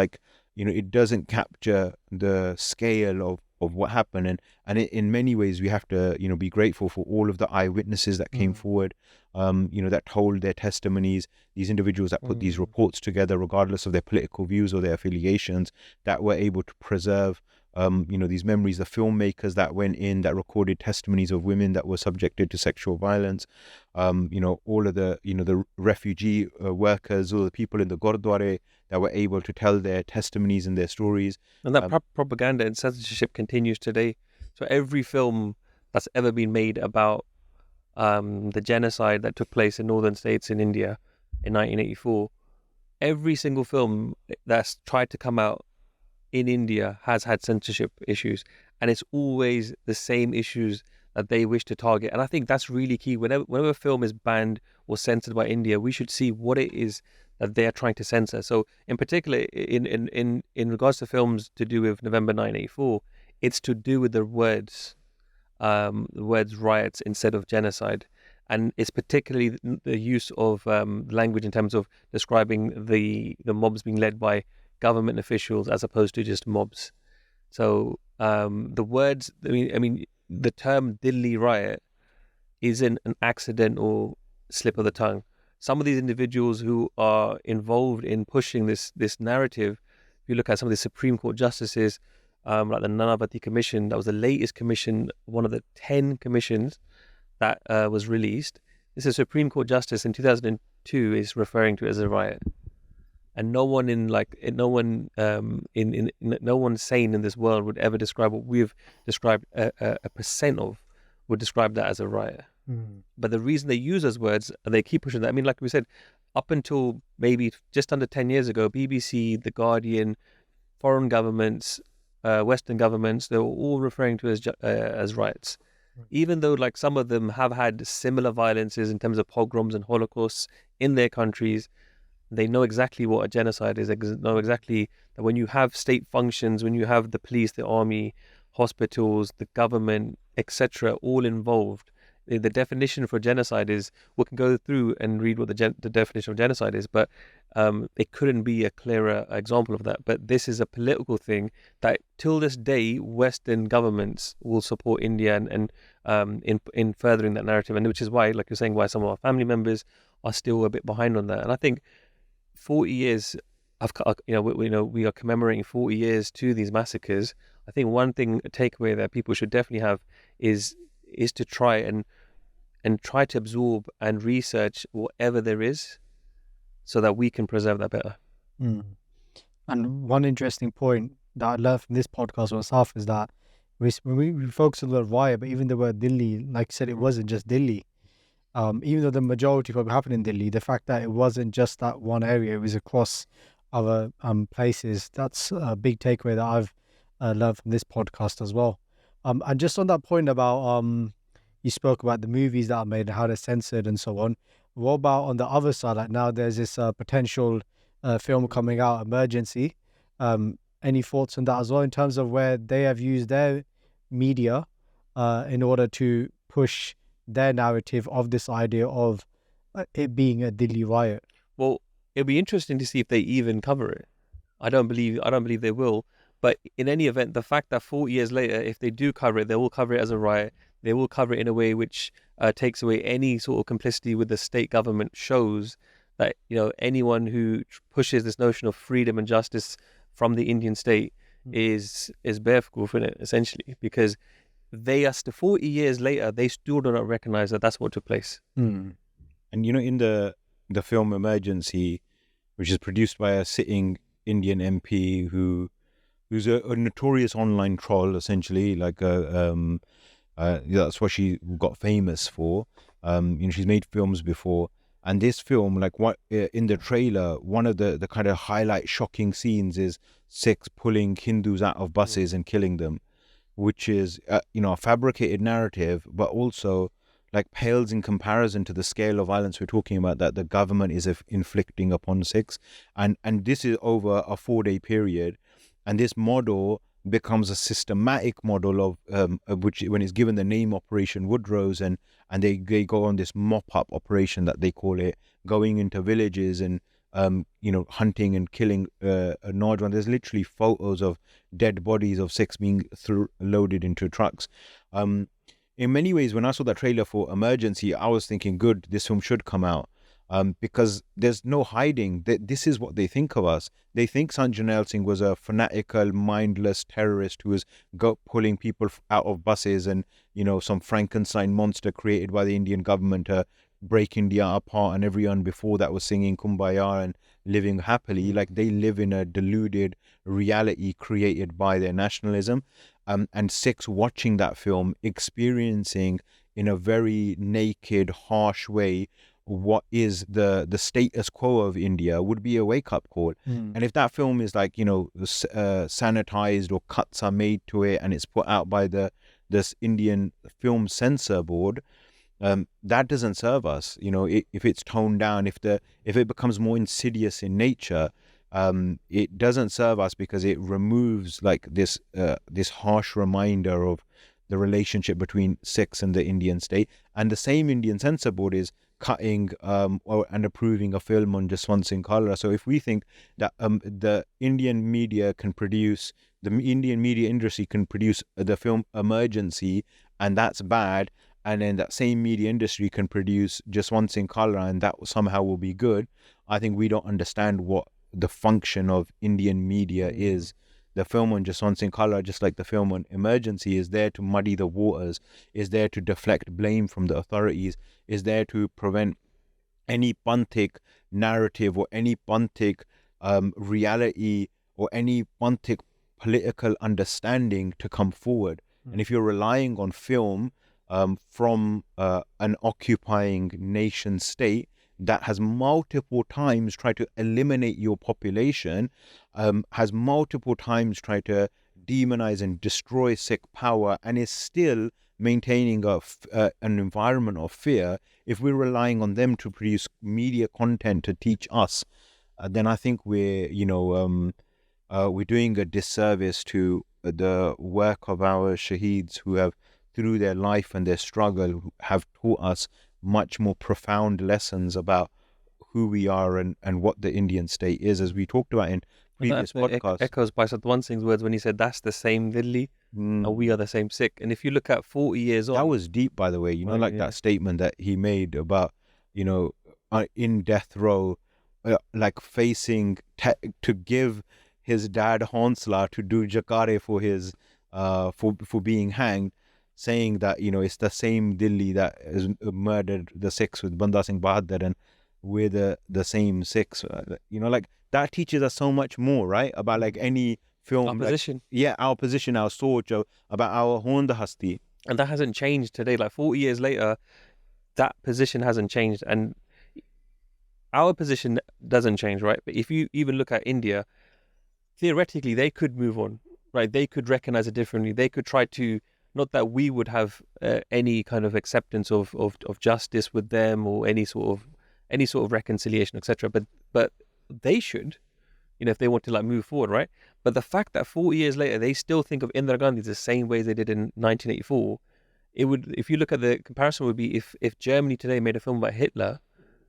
S1: it doesn't capture the scale of what happened. And in many ways, we have to, be grateful for all of the eyewitnesses that came forward, that told their testimonies, these individuals that put these reports together, regardless of their political views or their affiliations, that were able to preserve, these memories, the filmmakers that went in, that recorded testimonies of women that were subjected to sexual violence, all of the, the refugee workers, or the people in the Gurdwara that were able to tell their testimonies and their stories.
S2: And that propaganda and censorship continues today. So every film that's ever been made about the genocide that took place in northern states in India in 1984, every single film that's tried to come out in India has had censorship issues, and it's always the same issues that they wish to target. And I think that's really key. Whenever a film is banned or censored by India, we should see what it is that they are trying to censor. So in particular, in regards to films to do with November 1984, it's to do with the words riots instead of genocide. And it's particularly the use of language in terms of describing the mobs being led by government officials as opposed to just mobs. So the words, the term Delhi riot isn't an accidental slip of the tongue. Some of these individuals who are involved in pushing this narrative, if you look at some of the Supreme Court justices, like the Nanavati Commission, that was the latest commission, one of the 10 commissions that was released. This is a Supreme Court justice in 2002 is referring to it as a riot. And no one sane in this world would ever describe what we've described a percent of, would describe that as a riot. But the reason they use those words, and they keep pushing that, like we said, up until maybe just under 10 years ago, BBC, The Guardian, foreign governments, Western governments, they were all referring to it as riots. Even though some of them have had similar violences in terms of pogroms and holocausts in their countries, they know exactly what a genocide is. They know exactly that when you have state functions, when you have the police, the army, hospitals, the government, etc., all involved the definition for genocide is, we can go through and read what the definition of genocide is, but it couldn't be a clearer example of that. But this is a political thing that till this day, Western governments will support India and in furthering that narrative, and which is why, like you're saying, why some of our family members are still a bit behind on that. And I think 40 years, we are commemorating 40 years to these massacres. I think one thing, a takeaway that people should definitely have is to try and try to absorb and research whatever there is, so that we can preserve that better.
S4: And one interesting point that I learned from this podcast myself is that we focus on the riot, but even the word Delhi, like you said, it wasn't just Delhi. Even though the majority of what happened in Delhi, the fact that it wasn't just that one area, it was across other places. That's a big takeaway that I've learned from this podcast as well. And just on that point about you spoke about the movies that are made and how they're censored and so on. What about on the other side? Like now there's this potential film coming out, Emergency. Any thoughts on that as well, in terms of where they have used their media in order to push their narrative of this idea of it being a Delhi riot?
S2: Well, it'll be interesting to see if they even cover it. I don't believe they will. But in any event, the fact that 40 years later, if they do cover it, they will cover it as a riot. They will cover it in a way which takes away any sort of complicity with the state government, shows that, anyone who pushes this notion of freedom and justice from the Indian state is barefoot in it, essentially, because they are still 40 years later, they still do not recognize that that's what took place.
S1: And in the film Emergency, which is produced by a sitting Indian MP who's a notorious online troll, essentially, like that's what she got famous for. She's made films before, and this film, like what in the trailer, one of the kind of highlight shocking scenes is Sikhs pulling Hindus out of buses and killing them, which is a fabricated narrative, but also like pales in comparison to the scale of violence we're talking about that the government is inflicting upon Sikhs, and this is over a 4-day period. And this model becomes a systematic model of which, when it's given the name Operation Woodrose, and they go on this mop-up operation that they call it, going into villages and hunting and killing Nodwan. There's literally photos of dead bodies of Sikhs being loaded into trucks. In many ways, when I saw that trailer for Emergency, I was thinking, good, this film should come out. Because there's no hiding. This is what they think of us. They think Sanjan Singh was a fanatical, mindless terrorist who was pulling people out of buses and, some Frankenstein monster created by the Indian government to break India apart, and everyone before that was singing Kumbaya and living happily. Like, they live in a deluded reality created by their nationalism. And Sikhs watching that film, experiencing in a very naked, harsh way what is the status quo of India, would be a wake-up call. And if that film is like sanitized, or cuts are made to it and it's put out by this Indian film censor board, that doesn't serve us. If it's toned down, if it becomes more insidious in nature, it doesn't serve us, because it removes like this harsh reminder of the relationship between Sikhs and the Indian state. And the same Indian censor board is cutting and approving a film on Jaswant Singh Kalra. So if we think that the Indian media industry can produce the film Emergency, and that's bad, and then that same media industry can produce Jaswant Singh Kalra, and that somehow will be good, I think we don't understand what the function of Indian media is. The film on Jaswant Singh Kalra, just like the film on Emergency, is there to muddy the waters, is there to deflect blame from the authorities, is there to prevent any Panthic narrative or any Panthic reality or any Panthic political understanding to come forward. And if you're relying on film from an occupying nation state that has multiple times tried to eliminate your population, has multiple times tried to demonize and destroy Sikh power, and is still maintaining an environment of fear, if we're relying on them to produce media content to teach us, then I think we're doing a disservice to the work of our Shaheeds who have through their life and their struggle have taught us much more profound lessons about who we are and what the Indian state is, as we talked about in previous podcasts.
S2: Echoes by Satwan Singh's words when he said, that's the same Delhi and we are the same Sikh. And if you look at 40 years on...
S1: That was deep, by the way, that statement that he made about, in death row, like facing to give his dad Honsla to do Jakare for his for being hanged, saying that it's the same Delhi that has murdered the Sikhs with Banda Singh Bahadur, and we're the same Sikhs. Like that teaches us so much more, right? About like any film,
S2: our position.
S1: Our position, our soch, about our Honda Hasti.
S2: And that hasn't changed today. Like 40 years later, that position hasn't changed, and our position doesn't change, right? But if you even look at India, theoretically they could move on, right? They could recognize it differently. They could try to, not that we would have any kind of acceptance of justice with them or any sort of reconciliation, etc. But they should, if they want to like move forward, right? But the fact that 40 years later they still think of Indira Gandhi the same way they did in 1984, it would, if you look at the comparison, would be if Germany today made a film about Hitler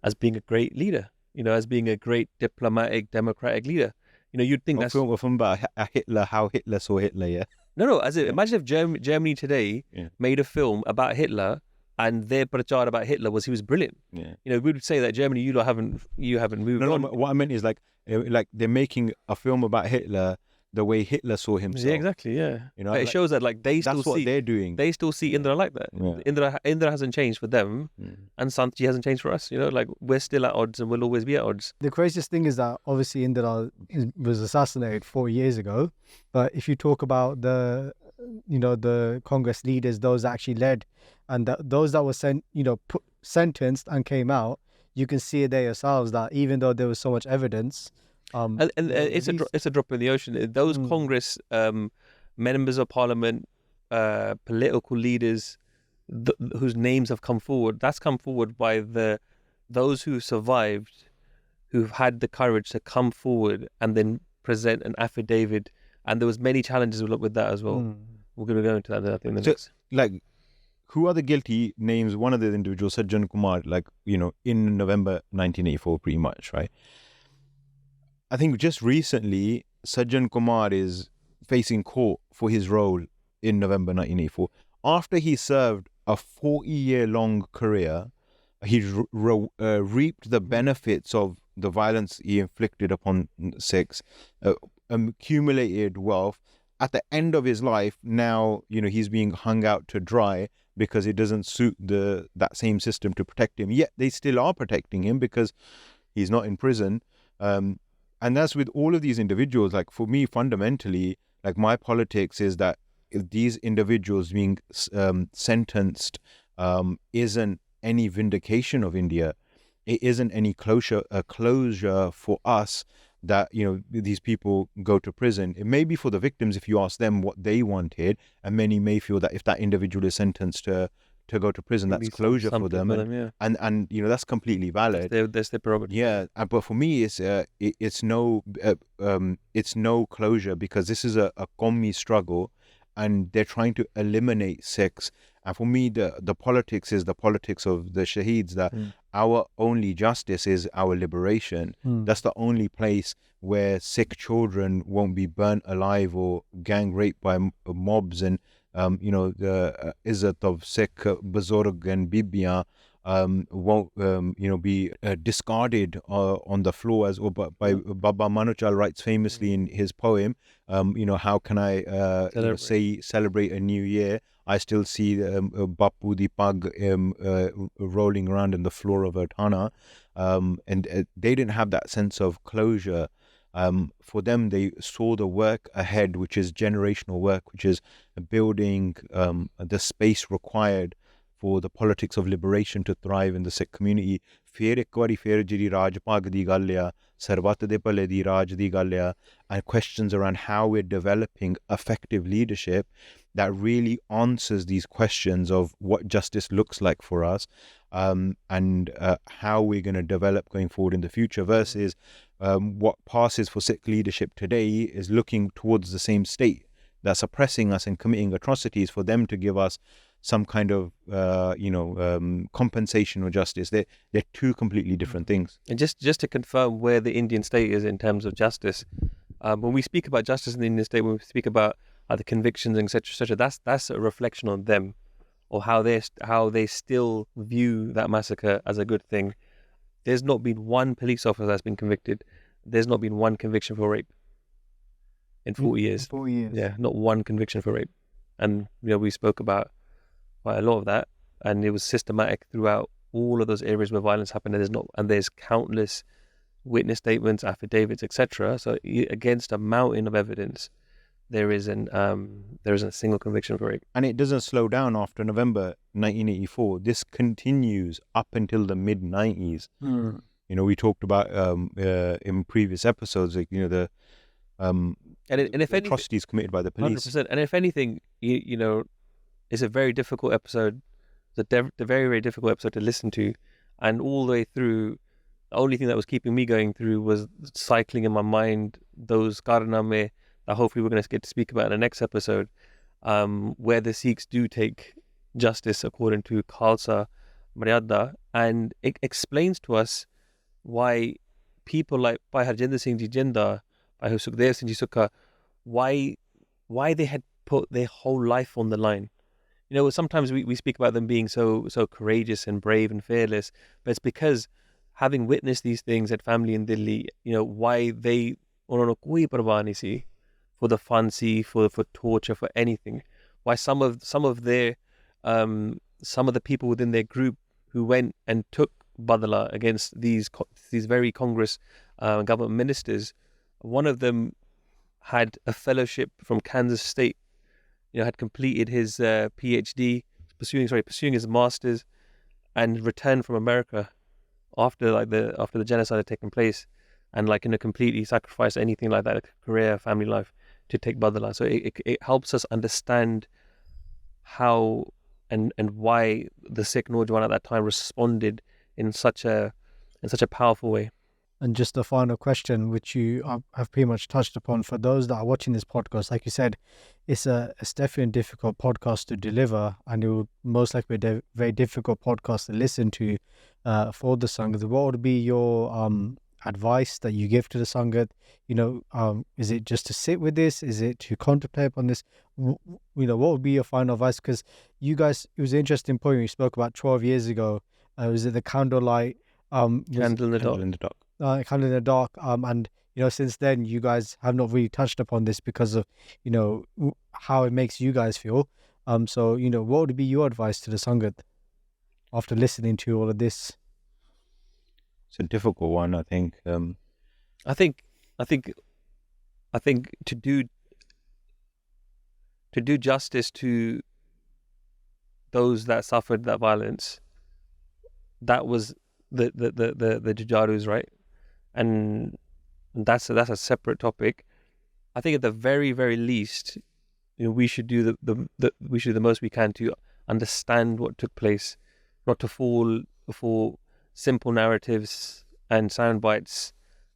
S2: as being a great leader, as being a great diplomatic, democratic leader. You'd think that's...
S1: A film about Hitler, how Hitler saw Hitler, yeah?
S2: No, imagine if Germany today made a film about Hitler and their prachar about Hitler was he was brilliant. Yeah. We would say that Germany, you haven't moved on.
S1: No, what I meant is like they're making a film about Hitler the way Hitler saw himself.
S2: Yeah, exactly, yeah. But it shows that like they still see...
S1: That's what they're doing.
S2: They still see Indira like that. Yeah. Indira hasn't changed for them, and Sanji hasn't changed for us. Like we're still at odds and we'll always be at odds.
S4: The craziest thing is that obviously Indira was assassinated 4 years ago, but if you talk about the Congress leaders, those that actually led, and those that were sentenced and came out, you can see it there yourselves that even though there was so much evidence.
S2: It's a drop in the ocean. Those Congress members of parliament, political leaders whose names have come forward, that's come forward by those who survived, who've had the courage to come forward and then present an affidavit. And there was many challenges with that as well. We're going to go into that, I think, next.
S1: Like, who are the guilty names? One of the individuals, Sajan Kumar, in November 1984, pretty much, right? I think just recently, Sajan Kumar is facing court for his role in November 1984. After he served a 40-year-long career, he reaped the benefits of the violence he inflicted upon Sikhs, accumulated wealth. At the end of his life, now, he's being hung out to dry because it doesn't suit that same system to protect him. Yet they still are protecting him because he's not in prison. And that's with all of these individuals. Like for me, fundamentally, like my politics is that if these individuals being sentenced isn't any vindication of India. It isn't any closure for us that, these people go to prison. It may be for the victims if you ask them what they wanted, and many may feel that if that individual is sentenced to go to prison, that's closure for them, and that's completely valid.
S2: That's their prerogative.
S1: Yeah, but for me, it's no closure, because this is a Qawmi struggle, and they're trying to eliminate Sikhs. And for me, the politics is the politics of the Shaheeds, that our only justice is our liberation. That's the only place where Sikh children won't be burnt alive or gang raped by mobs, and the izzat of Sikh Bazurg and Bibiyan won't be discarded on the floor, as by Baba Manuchal writes famously in his poem, how can I celebrate a new year? I still see Bapu the Pug rolling around in the floor of a thana, and they didn't have that sense of closure. For them, they saw the work ahead, which is generational work, which is building the space required for the politics of liberation to thrive in the Sikh community. Fir ek wari fir jiri Raj Pag di gall a, Sarbat de Pale di Raj di gall a, and questions around how we're developing effective leadership that really answers these questions of what justice looks like for us, and how we're going to develop going forward in the future, versus what passes for Sikh leadership today is looking towards the same state that's oppressing us and committing atrocities, for them to give us some kind of compensation or justice. They're two completely different things.
S2: And just to confirm where the Indian state is in terms of justice, when we speak about justice in the Indian state, when we speak about the convictions, etc., that's a reflection on them, or how they still view that massacre as a good thing. There's not been one police officer that's been convicted. There's not been one conviction for rape in 40 years.
S4: 4 years.
S2: Yeah, not one conviction for rape. And we spoke about quite a lot of that, and it was systematic throughout all of those areas where violence happened. And there's countless witness statements, affidavits, etc. So against a mountain of evidence, there isn't a single conviction for rape.
S1: And it doesn't slow down after November 1984. This continues up until the mid 90s. We talked about in previous episodes, the
S2: and if anything,
S1: atrocities committed by the police.
S2: 100%. And if anything, it's a very difficult episode. It's a very, very difficult episode to listen to. And all the way through, the only thing that was keeping me going through was cycling in my mind those Karname that hopefully we're going to get to speak about in the next episode, where the Sikhs do take justice according to Khalsa Maryada, and it explains to us why people like Bhai Harjinder Singh Ji Jinder, Bhai Sukhdev Singh Ji Sukha, why they had put their whole life on the line. Sometimes we speak about them being so courageous and brave and fearless, but it's because having witnessed these things at family in Delhi, why they unhone koi parwah nahi si for the fancy, for torture, for anything. Why some of the people within their group who went and took badala against these very Congress government ministers, one of them had a fellowship from Kansas State, had completed his PhD, pursuing his master's, and returned from America after the genocide had taken place, and completely sacrificed anything like that, like career, family life, to take badala. So it helps us understand how and why the Sikh Naujawan at that time responded in such a powerful way.
S4: And just a final question, which you have pretty much touched upon, for those that are watching this podcast, like you said, it's definitely a difficult podcast to deliver, and it will most likely be a very difficult podcast to listen to for the Sangat. What would be your advice that you give to the Sangat? Is it just to sit with this? Is it to contemplate on this? What would be your final advice? Because you guys, it was an interesting point you spoke about 12 years ago. Was it the candlelight?
S2: Candle in the dark.
S4: Candle in the dark. And since then you guys have not really touched upon this because of how it makes you guys feel. So what would be your advice to the Sangat after listening to all of this?
S1: It's a difficult one, I think.
S2: I think to do justice to those that suffered that violence, that was the Jujarus, right? And that's a separate topic. I think at the very, very least, we should do the most we can to understand what took place, not to fall for simple narratives and sound bites,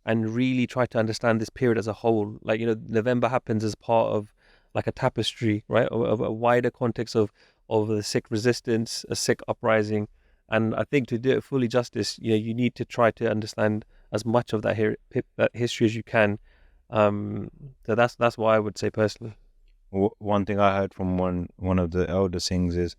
S2: and really try to understand this period as a whole. November happens as part of a tapestry, right, of a wider context of the Sikh resistance, a Sikh uprising. And I think to do it fully justice, you need to try to understand as much of that history as you can. So that's what I would say personally.
S1: One thing I heard from one of the elder Singhs is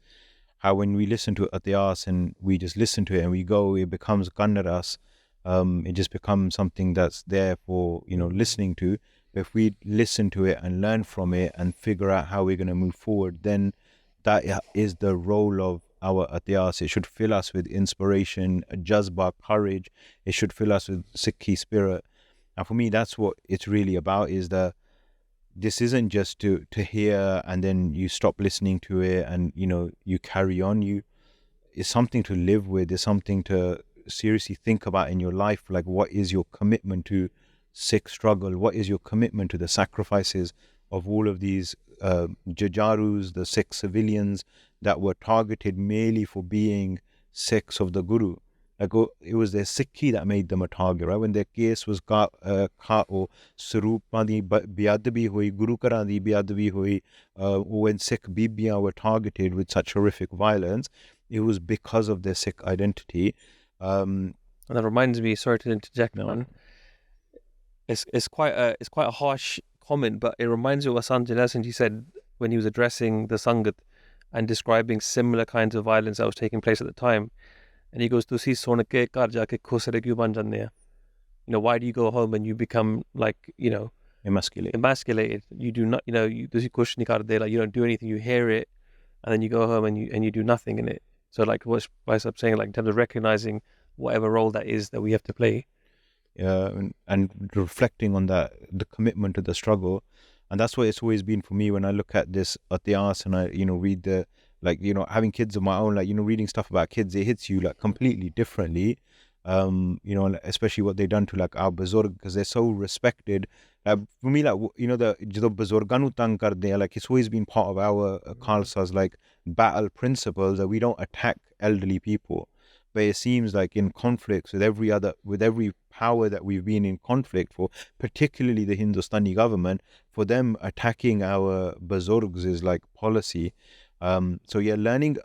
S1: how when we listen to Ityas and we just listen to it and we go, it becomes Kandaras. It just becomes something that's there for listening to. But if we listen to it and learn from it and figure out how we're going to move forward, then that is the role of our Ityas. It should fill us with inspiration, jazba, courage. It should fill us with Sikhi spirit. And for me, that's what it's really about, is that this isn't just to hear and then you stop listening to it and you carry on. It's something to live with. It's something to seriously think about in your life. Like, what is your commitment to Sikh struggle? What is your commitment to the sacrifices of all of these Jujarus, the Sikh civilians that were targeted merely for being Sikhs of the Guru? Like, it was their Sikhi that made them a target, right? When their case was cut or Saroopan di beadbi hui, Guru Karan di beadbi hui, when Sikh Bibiyan were targeted with such horrific violence, it was because of their Sikh identity.
S2: And that reminds me, sorry to interject,
S1: No.
S2: man. It's quite a harsh comment, but it reminds me of what Sangat he said when he was addressing the Sangat and describing similar kinds of violence that was taking place at the time. And he goes, "Tusi son ke ghar jaake khosre kyun ban jande hain?" Why do you go home and you become like, emasculated? You do not, tusi kuch nahi karde, like you don't do anything. You hear it, and then you go home and you do nothing in it. So like what Spice up saying, like in terms of recognizing whatever role that is that we have to play.
S1: And reflecting on that, the commitment to the struggle. And that's what it's always been for me when I look at this Atiyas and I, read the, like, having kids of my own, like, reading stuff about kids, it hits you like completely differently. Especially what they've done to like our Bazurg, because they're so respected. For me, like, the Bazurgan nu tang karde hain, like, it's always been part of our Khalsa's like battle principles that we don't attack elderly people. But it seems like in conflicts with every power that we've been in conflict for, particularly the Hindustani government, for them attacking our Bazurgs is like policy. So yeah, learning,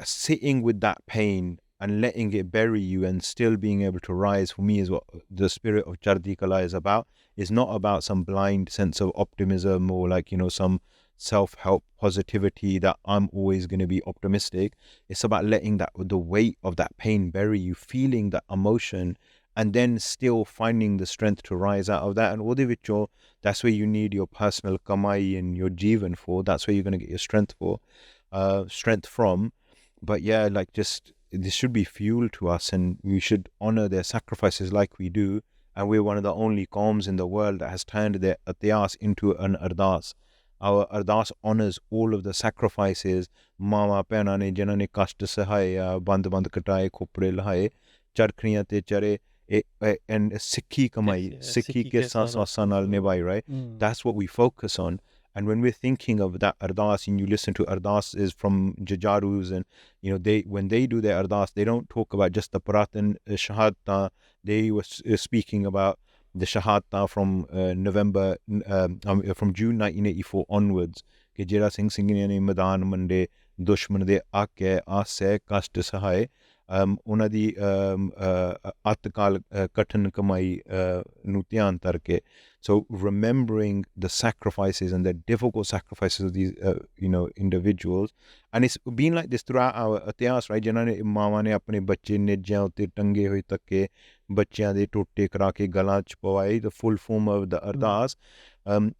S1: sitting with that pain and letting it bury you and still being able to rise, for me, is what the spirit of Chardi Kala is about. It's not about some blind sense of optimism or like, some self-help positivity that I'm always going to be optimistic. It's about letting the weight of that pain bury you, feeling that emotion, and then still finding the strength to rise out of that. And that's where you need your personal kamai and your jivan for. That's where you're going to get your strength from. But yeah, like, just this should be fuel to us, and we should honor their sacrifices like we do. And we're one of the only qawms in the world that has turned their atiyas into an ardas. Our ardas honors all of the sacrifices. Mama pehna ne jina ne kast sahaye, band kataye, khopre lahaye, charkhriyan te chare, and Sikhi kamai, Sikhi ke saasan nal nibai, right? That's what we focus on. And when we're thinking of that ardas, and you listen to ardas is from Jajarus, and when they do their ardas, they don't talk about just the Puratan Shahadta. They were speaking about the Shahadta from from June 1984 onwards. Ke jera Singh Singhiniya ne Madan Mande Dushman de Aake Aase Kast Sahaye, ਉਹਨਾਂ ਦੀ ਅਤਕਾਲ ਕਠਨ ਕਮਾਈ ਨੂੰ ਧਿਆਨ ਧਰ so remembering the sacrifices and the difficult sacrifices of these individuals. And it's been like this throughout our ਇਤਿਹਾਸ, right? ਜਿਨ੍ਹਾਂ ਨੇ ਮਾਵਾਂ ਨੇ ਆਪਣੇ ਬੱਚੇ ਨੇਜਿਆਂ ਉੱਤੇ ਟੰਗੇ ਹੋਏ ਤੱਕੇ ਬੱਚਿਆਂ ਦੇ ਟੋਟੇ ਕਰਾ ਕੇ ਗਲਾਂ ਚ ਪਵਾਏ, the full form of the ardas.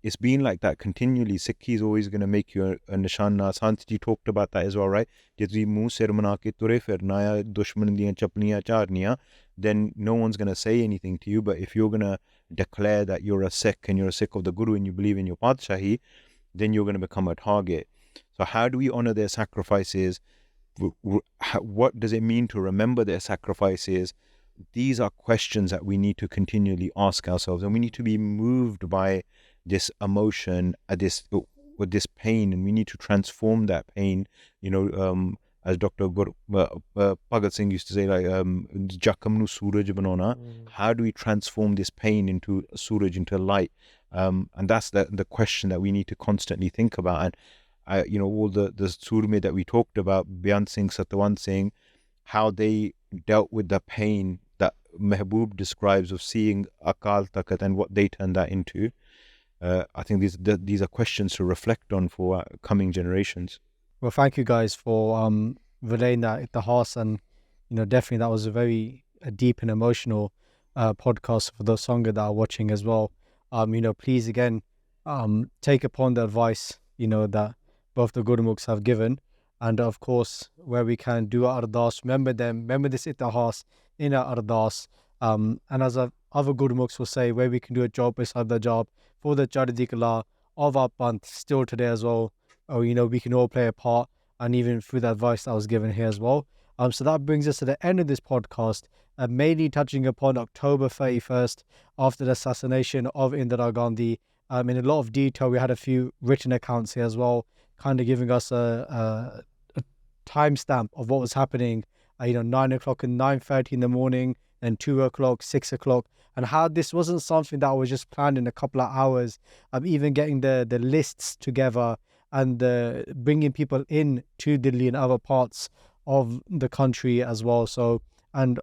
S1: It's been like that continually. Sikhi is always going to make you a nishana. Santji talked about that as well, right? ਜੇ ਤੁਸੀਂ ਮੂੰਹ ਸਿਰ ਬਣਾ ਕੇ ਤੁਰੇ ਫਿਰਨਾ ਆ ਦੁਸ਼ਮਣ ਦੀਆਂ ਚਪਲੀਆਂ ਝਾੜਨੀਆਂ, then no one's going to say anything to you. But if you're going to declare that you're a Sikh and you're a Sikh of the Guru and you believe in your Padshahi, then you're going to become a target. So how do we honor their sacrifices? What does it mean to remember their sacrifices? These are questions that we need to continually ask ourselves, and we need to be moved by this emotion, with this pain, and we need to transform that pain. As Dr. Bhagat Singh used to say, like, Jakam nu suraj banana. How do we transform this pain into suraj, into light? And that's the question that we need to constantly think about. And all the surme that we talked about, Byan Singh, Satwan Singh, how they dealt with the pain that Mehboob describes of seeing Akal Takat and what they turned that into. I think these are questions to reflect on for coming generations.
S4: Well, thank you guys for relaying that at the house, and definitely that was a very deep and emotional podcast for the Sangha that are watching as well. Please again take upon the advice that both the Gurmukhs have given, and of course where we can do our ardas, remember this itihas in our ardas, and as other Gurmukhs will say, where we can do a job beside the job for the Chardi Kala of our Panth still today as well. We can all play a part, and even through the advice that was given here as well. So that brings us to the end of this podcast, mainly touching upon October 31st, after the assassination of Indira Gandhi. In a lot of detail, we had a few written accounts here as well, kind of giving us a timestamp of what was happening 9 o'clock and 9:30 in the morning, and 2 o'clock, 6 o'clock, and how this wasn't something that was just planned in a couple of hours. Even getting the lists together and bringing people in to Delhi and other parts of the country as well. So, and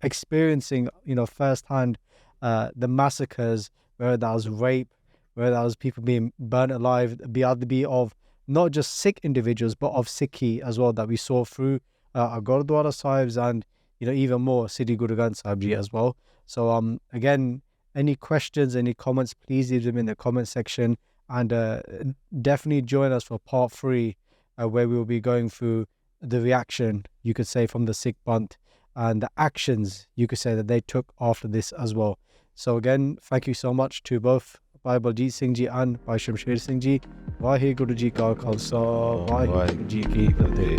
S4: experiencing firsthand the massacres, whether that was rape, whether that was people being burnt alive, be of not just Sikh individuals but of Sikhi as well, that we saw through our Gurdwara Sahibs, and even more Sri Guru Granth Sahib Ji as well. So again, any questions, any comments, please leave them in the comment section, and definitely join us for part 3, where we will be going through the reaction, you could say, from the Sikh Panth, and the actions, you could say, that they took after this as well. So again, thank you so much to both Bhai Baljeet Singh Ji and Bhai Shamsher Singh Ji. Vaheguru Ji Ka Khalsa, Vaheguru Ji Ki Fateh.